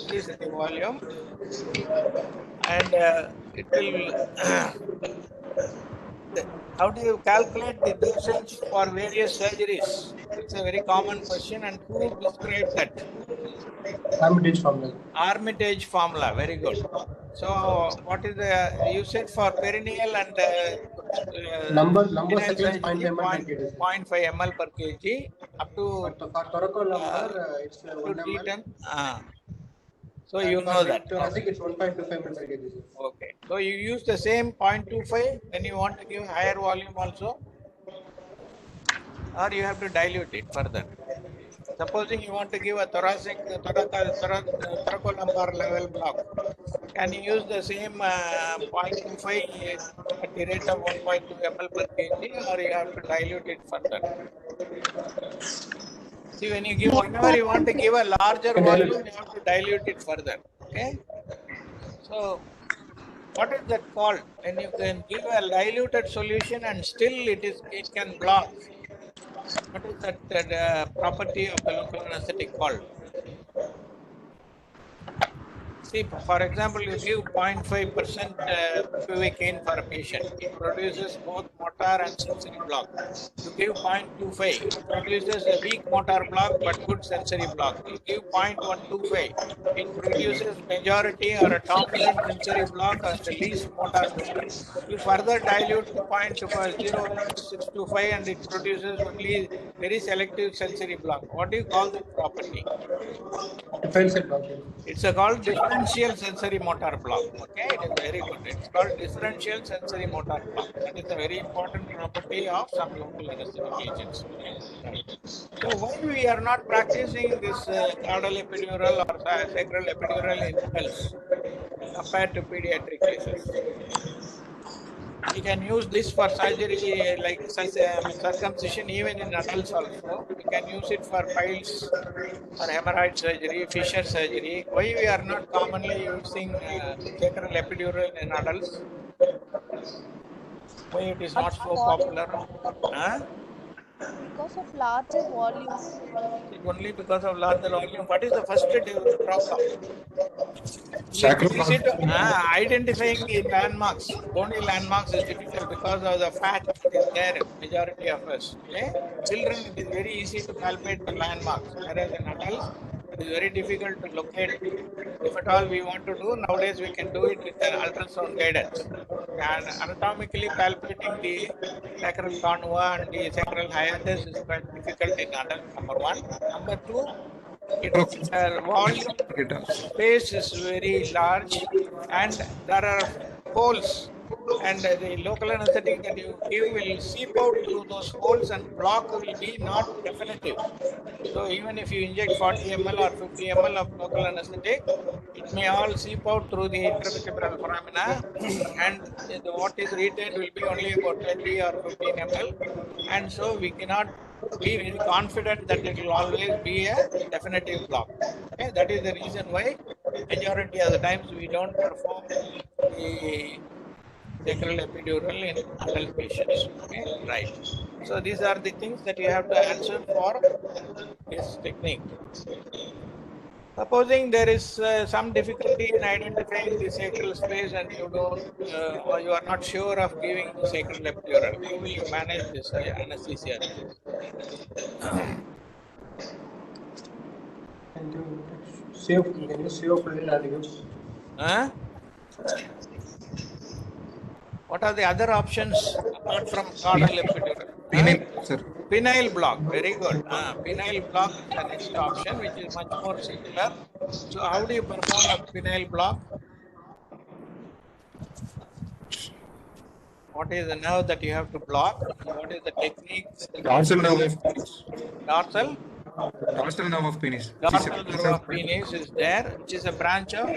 increase in the volume, and it will. How do you calculate the dosage for various surgeries? It's a very common question, and who described that? Armitage formula. Armitage formula, very good. So, what is the usage for perineal and Number penile sections surgery? 0.5 ml per kg. 0.5 ml per kg up to For thoracolumbar, it's up 1 to ml. T10. So And you for know hip that. thoracic, it's 1.25 ml per kg. Sir. Okay. So you use the same 0.25 when you want to give higher volume also, or you have to dilute it further. Supposing you want to give a thoracolumbar level block, can you use the same 0.25 at the rate of 1.2 ml per kg, or you have to dilute it further? See, when you give, whenever you want to give a larger volume, you have to dilute it further. Okay. So, what is that called? When you can give a diluted solution and still it can block. What is that property of the local anesthetic called? See, for example, you give 0.5% bupivacaine for a patient. It produces both motor and sensory block. You give 0.25, it produces a weak motor block but good sensory block. You give 0.125, it produces majority or a dominant sensory block and the least motor block. You further dilute to 0.0625 and it produces only very selective sensory block. What do you call that property? Differential block. It's called differential sensory motor block. Okay, it is very good. It's called differential sensory motor block. That is a very important property of some local anesthetic agents. Okay? Right. So why we are not practicing this caudal epidural or sacral epidural in adults compared to pediatric cases? We can use this for surgery like circumcision even in adults also. We can use it for piles or hemorrhoid surgery, fissure surgery. Why we are not commonly using sacral epidural in adults? Why it is not so popular? Huh? Because of larger volume. Only because of larger volume. What is the first problem? Sacral It's easy to identifying the landmarks. Bony landmarks is difficult because of the fat that is there. Majority of us. Okay? Children, it is very easy to palpate the landmarks. Whereas in adults, it is very difficult to locate. If at all we want to do, nowadays we can do it with an ultrasound guidance. And anatomically palpating the sacral conua and the sacral hiatus is quite difficult in adult, number one. Number two, its volume space is very large and there are holes, and the local anesthetic that you give will seep out through those holes and block will be not definitive. So even if you inject 40 ml or 50 ml of local anesthetic, it may all seep out through the intravertebral foramina and what is retained will be only about 20 or 15 ml, and so we cannot be very confident that it will always be a definitive block. Okay, that is the reason why majority of the times we don't perform the sacral epidural in adult patients. Okay, right. So these are the things that you have to answer for this technique. Supposing there is some difficulty in identifying the sacral space and you don't, or you are not sure of giving the sacral epidural, how will you manage this anesthesia? Can you save full values? Huh? What are the other options apart from caudal epidural? Penile, sir. Penile block, very good. Penile block is the next option, which is much more simpler. So how do you perform a penile block? What is the nerve that you have to block? And what is the technique? Dorsal nerve of penis. Dorsal? Dorsal nerve of penis. Dorsal nerve of penis is there, which is a branch of?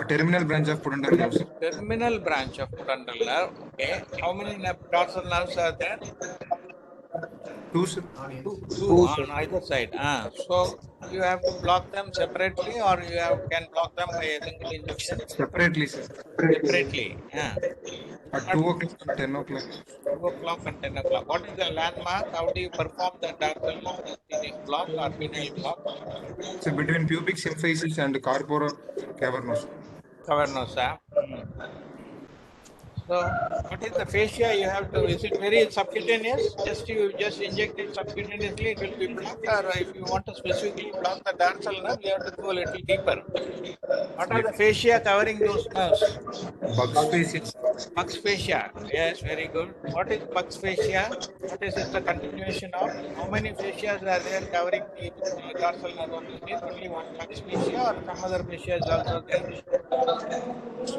Terminal branch of pudendal nerve, sir. Terminal branch of pudendal nerve. Okay. How many dorsal nerves are there? Two, sir. Two on either side. So you have to block them separately, or can block them by a single injection Separately, sir. separately. At 2 o'clock and 10 o'clock. 2 o'clock and 10 o'clock. What is the landmark? How do you perform the dorsal penis block or penile block? So between pubic symphysis and corpora cavernous. Cavernosa. So, what is the fascia you have to? Is it very subcutaneous? You just inject it subcutaneously, it will be blocked. Or if you want to specifically block the dorsal nerve, you have to go a little deeper. What are the fascia covering those nerves? Bugs faces. Pux fascia. Yes, very good. What is pux fascia? What is it the continuation of? How many fascias are there covering the dorsal nerve of the penis? Only one pux fascia or some other fascia is also there?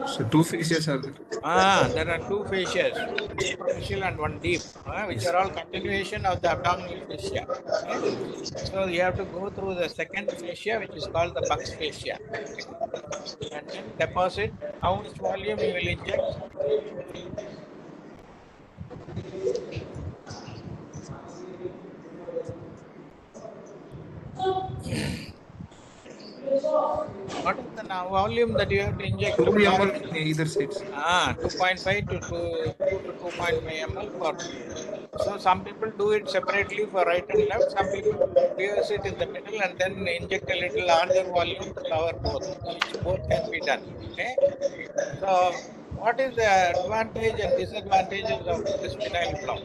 So 2 faces are there. There are two fascias, one superficial and one deep, which are all continuation of the abdominal fascia. Okay? So you have to go through the second fascia, which is called the pux fascia, and then deposit. How much volume you will inject? What is the volume that you have to inject? 2 ml in either sides. 2.5 to 2.5 ml for. So some people do it separately for right and left. Some people pierce it in the middle and then inject a little larger volume to cover both. Both can be done. Okay. So what is the advantage and disadvantages of this penile block?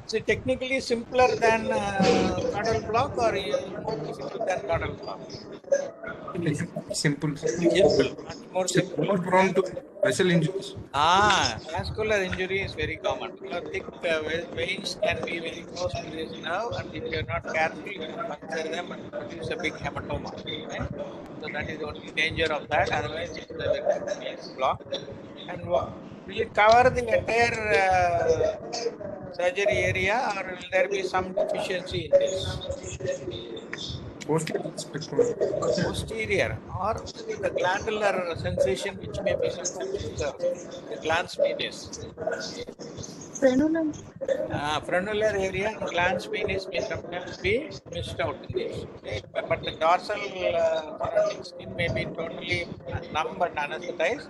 Is it technically simpler than caudal block or more difficult than caudal block? Simple. Simple, much more simple. More prone to vessel injuries. Vascular injury is very common. Thick veins can be very close to this nerve, and if you are not careful, you can puncture them and produce a big hematoma. Right? So that is the only danger of that. Otherwise, it's a very block. And will it cover the entire surgery area, or will there be some deficiency in this? Posterior spectrum. Posterior, or the glandular sensation which may be sometimes the glans penis. Frenulum. Frenular area and glans penis may sometimes be missed out in this. Okay? But the dorsal surrounding skin may be totally numb and anesthetized.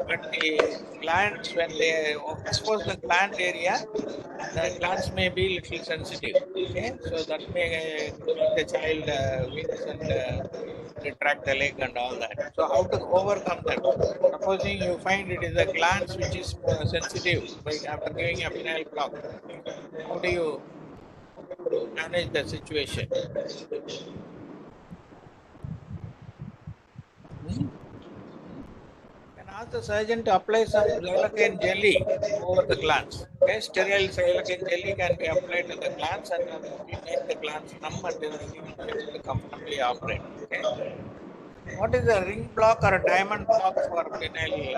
But the glands, when they expose the gland area, the glands may be little sensitive. Okay, so that may make the child wince and retract the leg and all that. So how to overcome that? Supposing you find it is the glands which is sensitive, like after giving a penile block, how do you manage the situation? Ask the surgeon to apply some xylocaine jelly over the glands. Okay, sterile xylocaine jelly can be applied to the glands and make the glands numb and they will be able to comfortably operate. Okay. What is a ring block or a diamond block for penile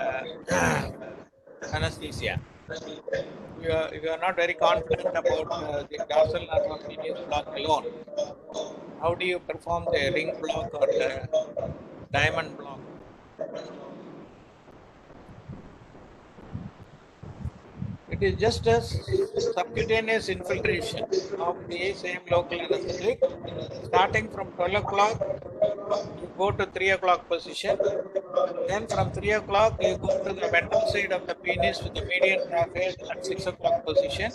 anesthesia? If you are not very confident about the dorsal nerve of penis block alone, how do you perform the ring block or the diamond block? It is just a subcutaneous infiltration of the same local anesthetic. Starting from 12 o'clock, you go to 3 o'clock position. Then from 3 o'clock, you go to the ventral side of the penis with the median trapeze at 6 o'clock position.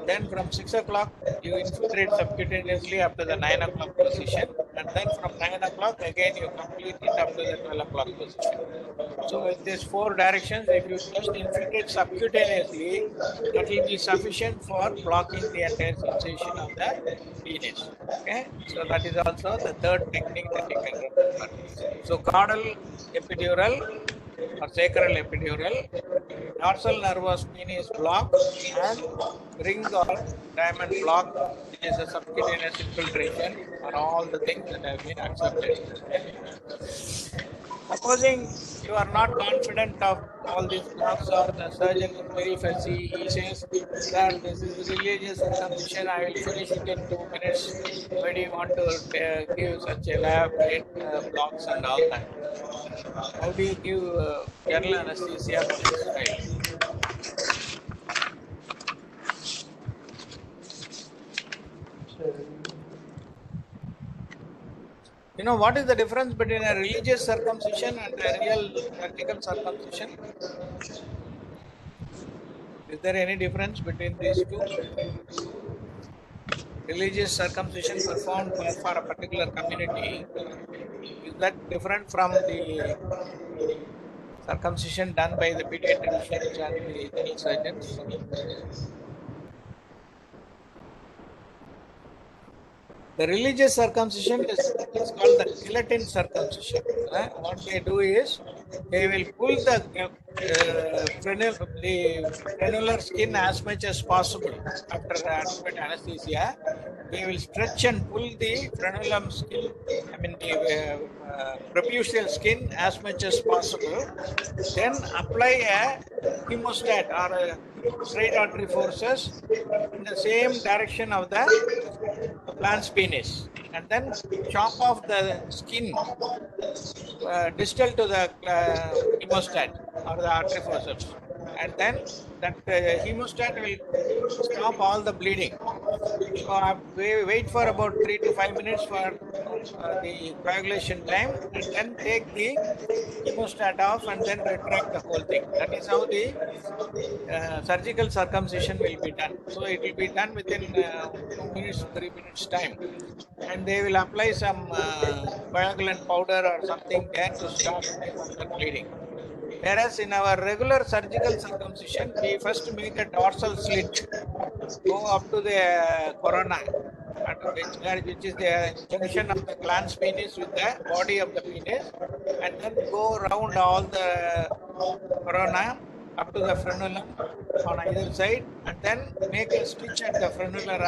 Then from 6 o'clock, you infiltrate subcutaneously up to the 9 o'clock position. And then from 9 o'clock, again you complete it up to the 12 o'clock position. So in these 4 directions, if you just infiltrate subcutaneously, that will be sufficient for blocking the entire sensation of the penis. Okay, so that is also the third technique that you can remember. So caudal epidural or sacral epidural, dorsal nervous penis block, and ring or diamond block, which is a subcutaneous infiltration, are all the things that have been accepted. Okay? Supposing you are not confident of all these blocks or the surgeon is very fussy, he says, sir, this is religious circumcision, I will finish it in 2 minutes. Why do you want to give such elaborate blocks and all that? How do you give general anesthesia for this child? You know what is the difference between a religious circumcision and a real surgical circumcision? Is there any difference between these two? Religious circumcision performed for a particular community, is that different from the circumcision done by the pediatricians and the general surgeons? The religious circumcision is called the gelatin circumcision. What they do is they will pull the frenular skin as much as possible after adequate anesthesia. They will stretch and pull the frenulum skin, I mean the preputial skin as much as possible. Then apply a hemostat or a straight artery forces in the same direction of the plant's penis, and then chop off the skin distal to the hemostat or the artery forceps, and then that hemostat will stop all the bleeding. So wait for about 3 to 5 minutes for the coagulation time, and then take the hemostat off and then retract the whole thing. That is how the surgical circumcision will be done. So it will be done within 2 minutes, 3 minutes time, and they will apply some coagulant powder or something there to stop the bleeding. Whereas in our regular surgical circumcision, we first make a dorsal slit, go up to the corona, which is the junction of the glans penis with the body of the penis, and then go around all the corona up to the frenulum on either side, and then make a stitch at the frenular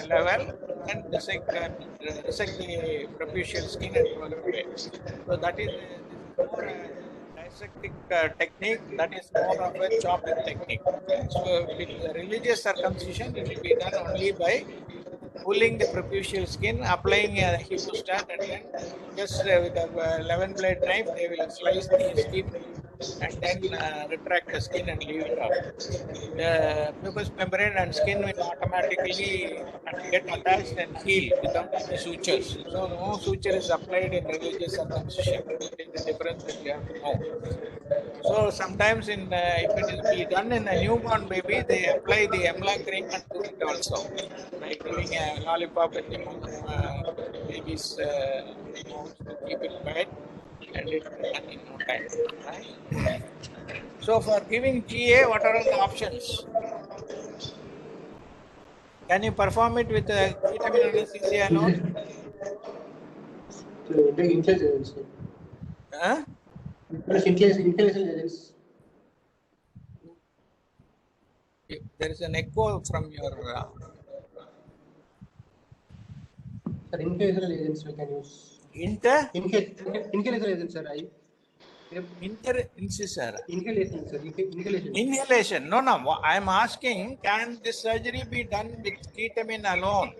level, and dissect the preputial skin and throw it away. So that is more dissecting technique, that is more of a chopping technique. So with the religious circumcision, it will be done only by pulling the preputial skin, applying a hemostat, and then just with a 11 blade knife, they will slice the skin and then retract the skin and leave it off. The mucous membrane and skin will automatically get attached and heal without any sutures. So no suture is applied in religious circumcision. That is the difference that you have to know. So sometimes if it is be done in a newborn baby, they apply the Emla cream and do it also, by giving a lollipop in the baby's mouth to keep it quiet, and it is done in no time. Right? So for giving GA, what are all the options? Can you perform it with ketamine anesthesia alone? Huh? There is an echo from your. Sir, inhalation agents we can use. Inhalation agents, sir. Inhalation, sir. Inhalation. Inhalation. No. I am asking, can this surgery be done with ketamine alone?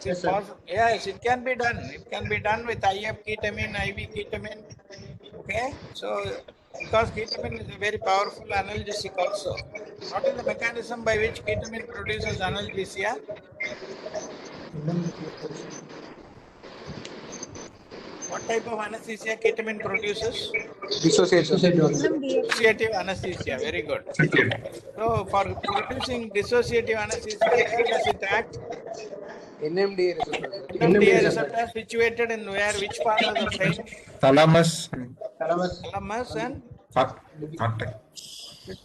Yes, sir. Yes, it can be done. It can be done with IF ketamine, IV ketamine. Okay, so because ketamine is a very powerful analgesic also. What is the mechanism by which ketamine produces analgesia? What type of anesthesia ketamine produces? Dissociative anesthesia. Very good. So for producing dissociative anesthesia, where does it act? NMDA receptor. NMDA receptor situated in where? Which part of the brain? Thalamus. Thalamus and Cortex.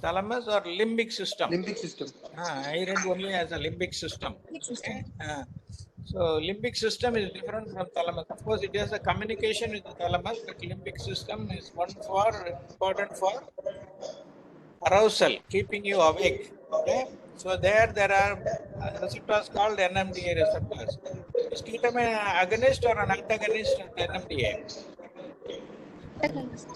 thalamus or limbic system? Limbic system. I read only as a limbic system. Okay. So limbic system is different from thalamus. Of course, it has a communication with the thalamus, but limbic system is important for arousal, keeping you awake. Okay. So there are receptors called NMDA receptors. Is ketamine an agonist or an antagonist of NMDA? Antagonist.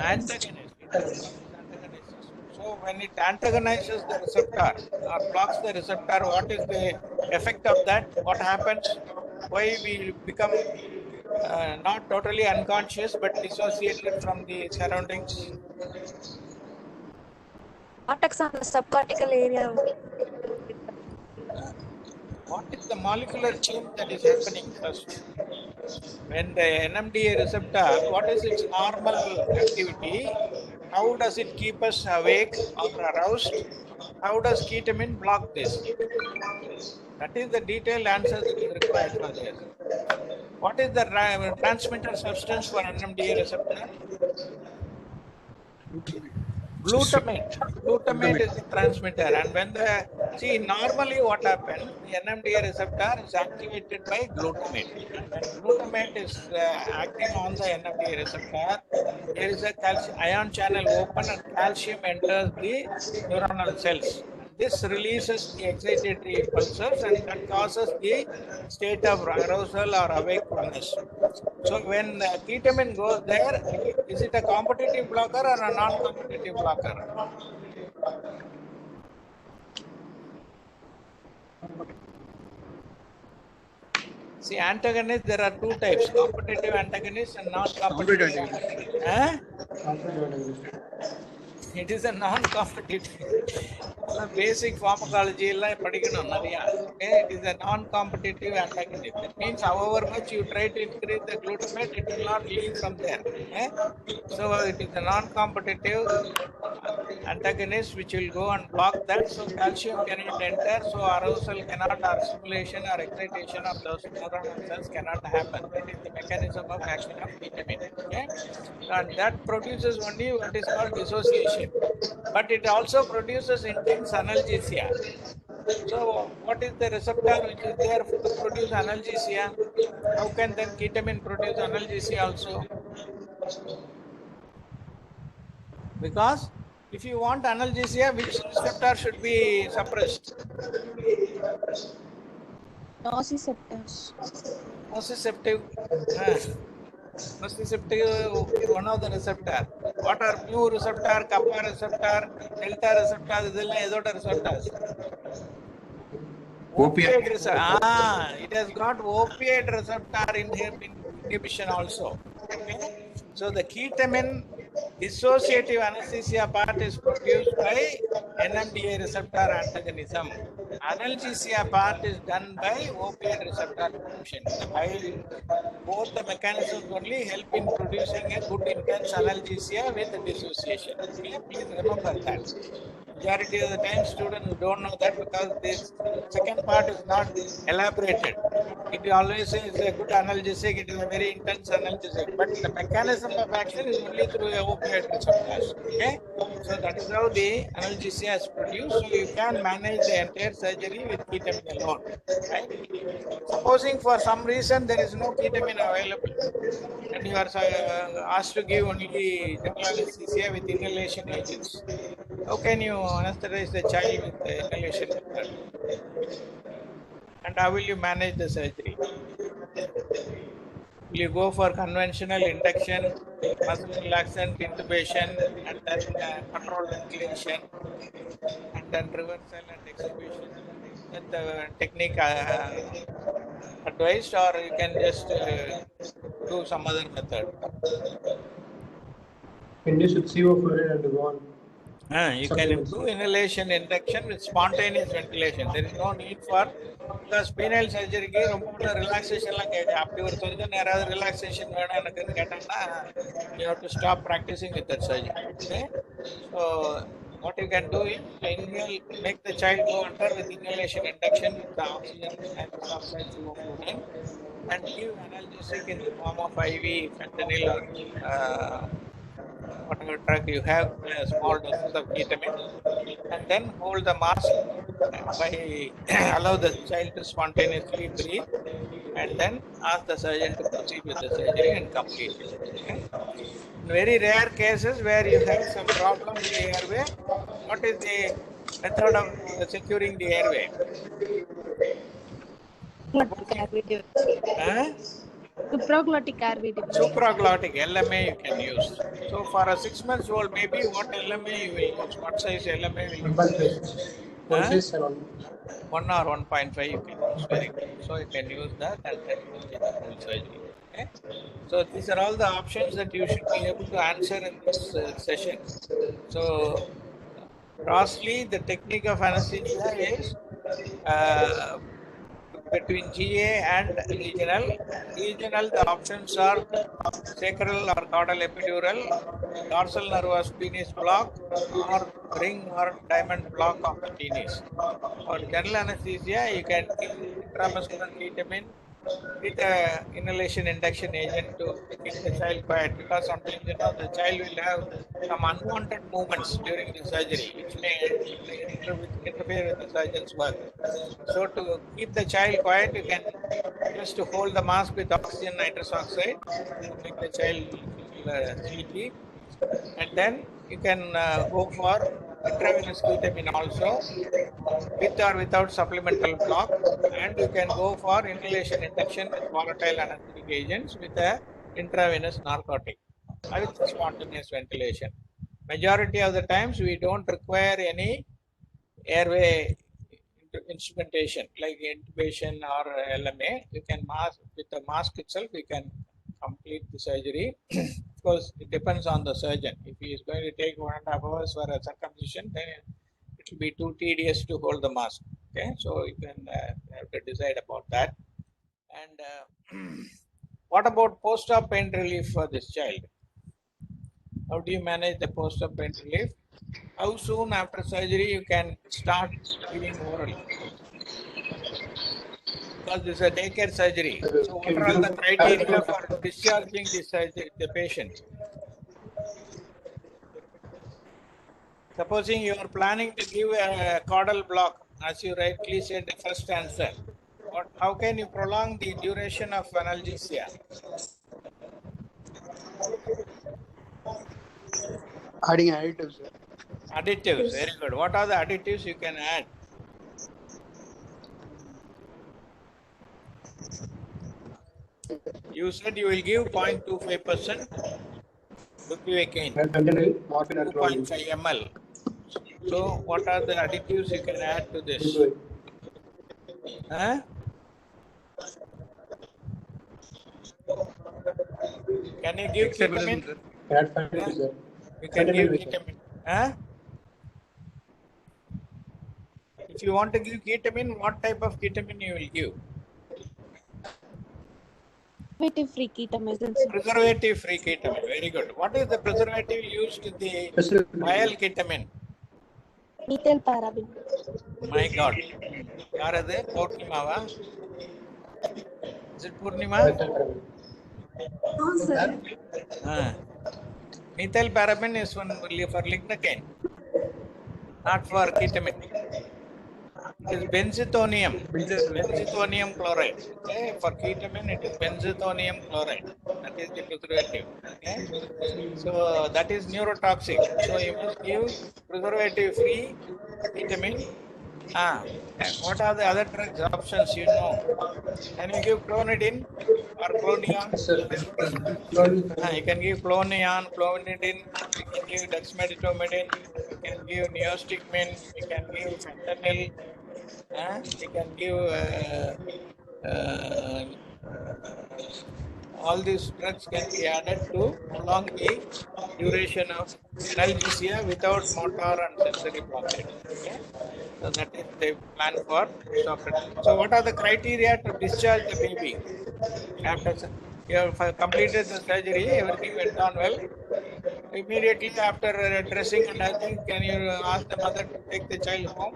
Antagonist. It has antagonist. So when it antagonizes the receptor or blocks the receptor, what is the effect of that? What happens? Why we become not totally unconscious but dissociated from the surroundings? Attacks on the subcortical area. What is the molecular change that is happening first? When the NMDA receptor, what is its normal activity? How does it keep us awake or aroused? How does ketamine block this? That is the detailed answer that is required for this. What is the transmitter substance for NMDA receptor? Glutamate. Glutamate is the transmitter. And when normally what happens, the NMDA receptor is activated by glutamate. And when glutamate is acting on the NMDA receptor, there is a calcium ion channel open and calcium enters the neuronal cells. This releases the excitatory pulses and that causes the state of arousal or awakefulness. So when ketamine goes there, is it a competitive blocker or a non-competitive blocker? See, antagonists, there are two types, competitive antagonists and non-competitive antagonists. It is a non-competitive. Basic pharmacology, it is a non-competitive antagonist. That means however much you try to increase the glutamate, it will not leave from there. So it is a non-competitive antagonist which will go and block that, so calcium cannot enter, so arousal cannot, or stimulation or excitation of those neuronal cells cannot happen. That is the mechanism of action of ketamine. And that produces only what is called dissociation, but it also produces intense analgesia. So what is the receptor which is there to produce analgesia? How can then ketamine produce analgesia also? Because if you want analgesia, which receptor should be suppressed? Nociceptors. Nociceptive. Nociceptive, one of the receptor. What are mu receptor, kappa receptor, delta receptor, these receptors? Opiate. Receptor. It has got opiate receptor inhibition also. Okay? So the ketamine dissociative anesthesia part is produced by NMDA receptor antagonism. Analgesia part is done by opiate receptor inhibition. Both the mechanisms only help in producing a good intense analgesia with dissociation. Okay? Please remember that. Majority of the time students don't know that because this second part is not elaborated. It always says a good analgesic, it is a very intense analgesic, but the mechanism of action is only through a opioid receptors. Okay, so that is how the analgesia is produced. So you can manage the entire surgery with ketamine alone. Right? Supposing for some reason there is no ketamine available, and you are asked to give only general anesthesia with inhalation agents. How can you anesthetize the child with the inhalation method? And how will you manage the surgery? Will you go for conventional induction, muscle relaxant, intubation, and then controlled ventilation, and then reversal and extubation? That the technique advised, or you can just do some other method. Induce with CO fluoride and go on. You can do inhalation induction with spontaneous ventilation. There is no need for, because penile surgery relaxation after surgeon relaxation you have to stop practicing with that surgeon. Okay? So what you can do is inhale, make the child go under with inhalation induction with the oxygen and oxide fluoride, and give analgesic in the form of IV, fentanyl, or whatever drug you have, small doses of ketamine, and then hold the mask by allow the child to spontaneously breathe, and then ask the surgeon to proceed with the surgery and complete it. Okay? In very rare cases where you have some problem with the airway, what is the method of securing the airway? Huh? Supraglottic airway device. Supraglottic LMA you can use. So for a 6 months old baby, what LMA you will use? What size LMA will you use? 1.5 and 1 or 1.5 you can use. Very good. So you can use that and then proceed the whole surgery. Okay. So these are all the options that you should be able to answer in this session. So grossly, the technique of anesthesia is between GA and regional. Regional, the options are sacral or caudal epidural, dorsal nervous penis block, or ring or diamond block of the penis. For general anesthesia, you can give intramuscular ketamine with a inhalation induction agent to keep the child quiet, because sometimes the child will have some unwanted movements during the surgery which may interfere with the surgeon's work. So to keep the child quiet, you can just hold the mask with oxygen nitrous oxide to make the child sleepy, and then you can go for intravenous ketamine also, with or without supplemental block, and you can go for inhalation induction with volatile anesthetic agents with a intravenous narcotic with spontaneous ventilation. Majority of the times we don't require any airway instrumentation like intubation or LMA. You can mask with the mask itself, you can complete the surgery. Of course, it depends on the surgeon. If he is going to take 1.5 hours for a circumcision, then it will be too tedious to hold the mask. Okay, so you can have to decide about that. And what about post-op pain relief for this child? How do you manage the post-op pain relief? How soon after surgery you can start giving oral? Because this is a daycare surgery. So what are all the criteria for discharging the patient? Supposing you are planning to give a caudal block, as you rightly said, the first answer. How can you prolong the duration of analgesia? Adding additives. Additives, very good. What are the additives you can add? You said you will give 0.25% bupivacaine, 2.5 ml. So what are the additives you can add to this? Huh? Can you give ketamine? You can give ketamine. Huh? If you want to give ketamine, what type of ketamine you will give? Preservative-free ketamine. Preservative-free ketamine. Very good. What is the preservative used in the vial ketamine? Methyl paraben. My God. Yaar adu? Purnima va? Is it Purnima? No, sir. Methyl paraben is for lignocaine, not for ketamine. It is benzethonium chloride. Okay, for ketamine it is benzethonium chloride. That is the preservative. Okay, so that is neurotoxic. So you must give preservative-free ketamine. What are the other drugs options you know? Can you give clonidine or clonion? You can give clonion, clonidine. You can give dexmedetomidine. You can give neostigmine. You can give fentanyl. You can give all these drugs can be added to prolong the duration of analgesia without motor and sensory blockade. Okay? So that is the plan for postoperative. So what are the criteria to discharge the baby? After you have completed the surgery, everything went on well. Immediately after dressing and everything, can you ask the mother to take the child home?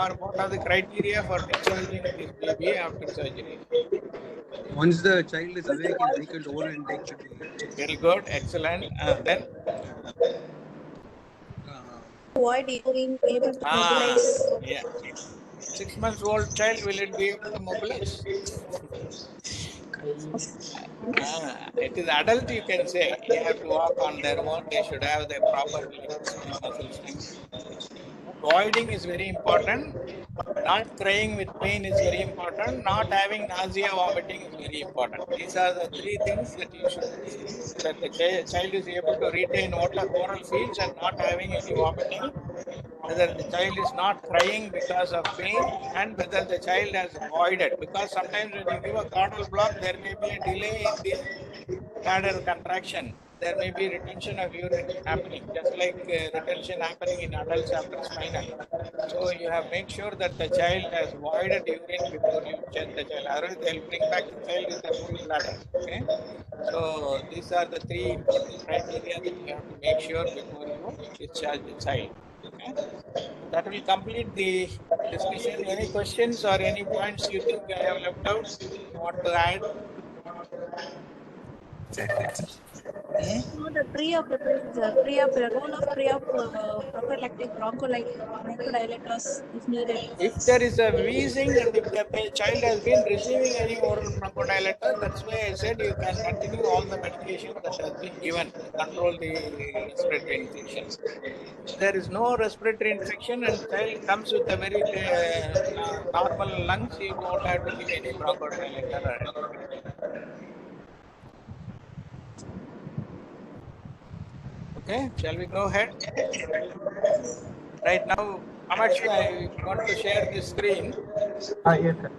Or what are the criteria for discharging this baby after surgery? Once the child is awake in vehicle, oral intake should be. Very good, excellent. Then? Avoid being able to mobilize. Yeah. 6 months old child, will it be able to mobilize? It is adult, you can say. They have to walk on their own. They should have the proper muscle strength. voiding is very important. Not crying with pain is very important. Not having nausea, vomiting is very important. These are the three things that you should see, that the child is able to retain oral feels and not having any vomiting, whether the child is not crying because of pain, and whether the child has voided. Because sometimes when you give a caudal block, there may be a delay in the bladder contraction. There may be retention of urine happening, just like retention happening in adults after spinal. So you have make sure that the child has voided urine before you check the child. Otherwise, they'll bring back the child with a full bladder. Okay. So these are the three important criteria that you have to make sure before you discharge the child. Okay. That will complete the discussion. Any questions or any points you think I have left out? You want to add? So the pre-op role of pre-op prophylactic bronchodilators is needed. If there is a wheezing and if the child has been receiving any oral bronchodilator, that's why I said you can continue all the medication that has been given to control the respiratory infection. If there is no respiratory infection and child comes with a very normal lungs, you don't have to give any bronchodilator or anything. Okay, shall we go ahead? Right now, Kamachi, I want to share the screen. Yes, sir.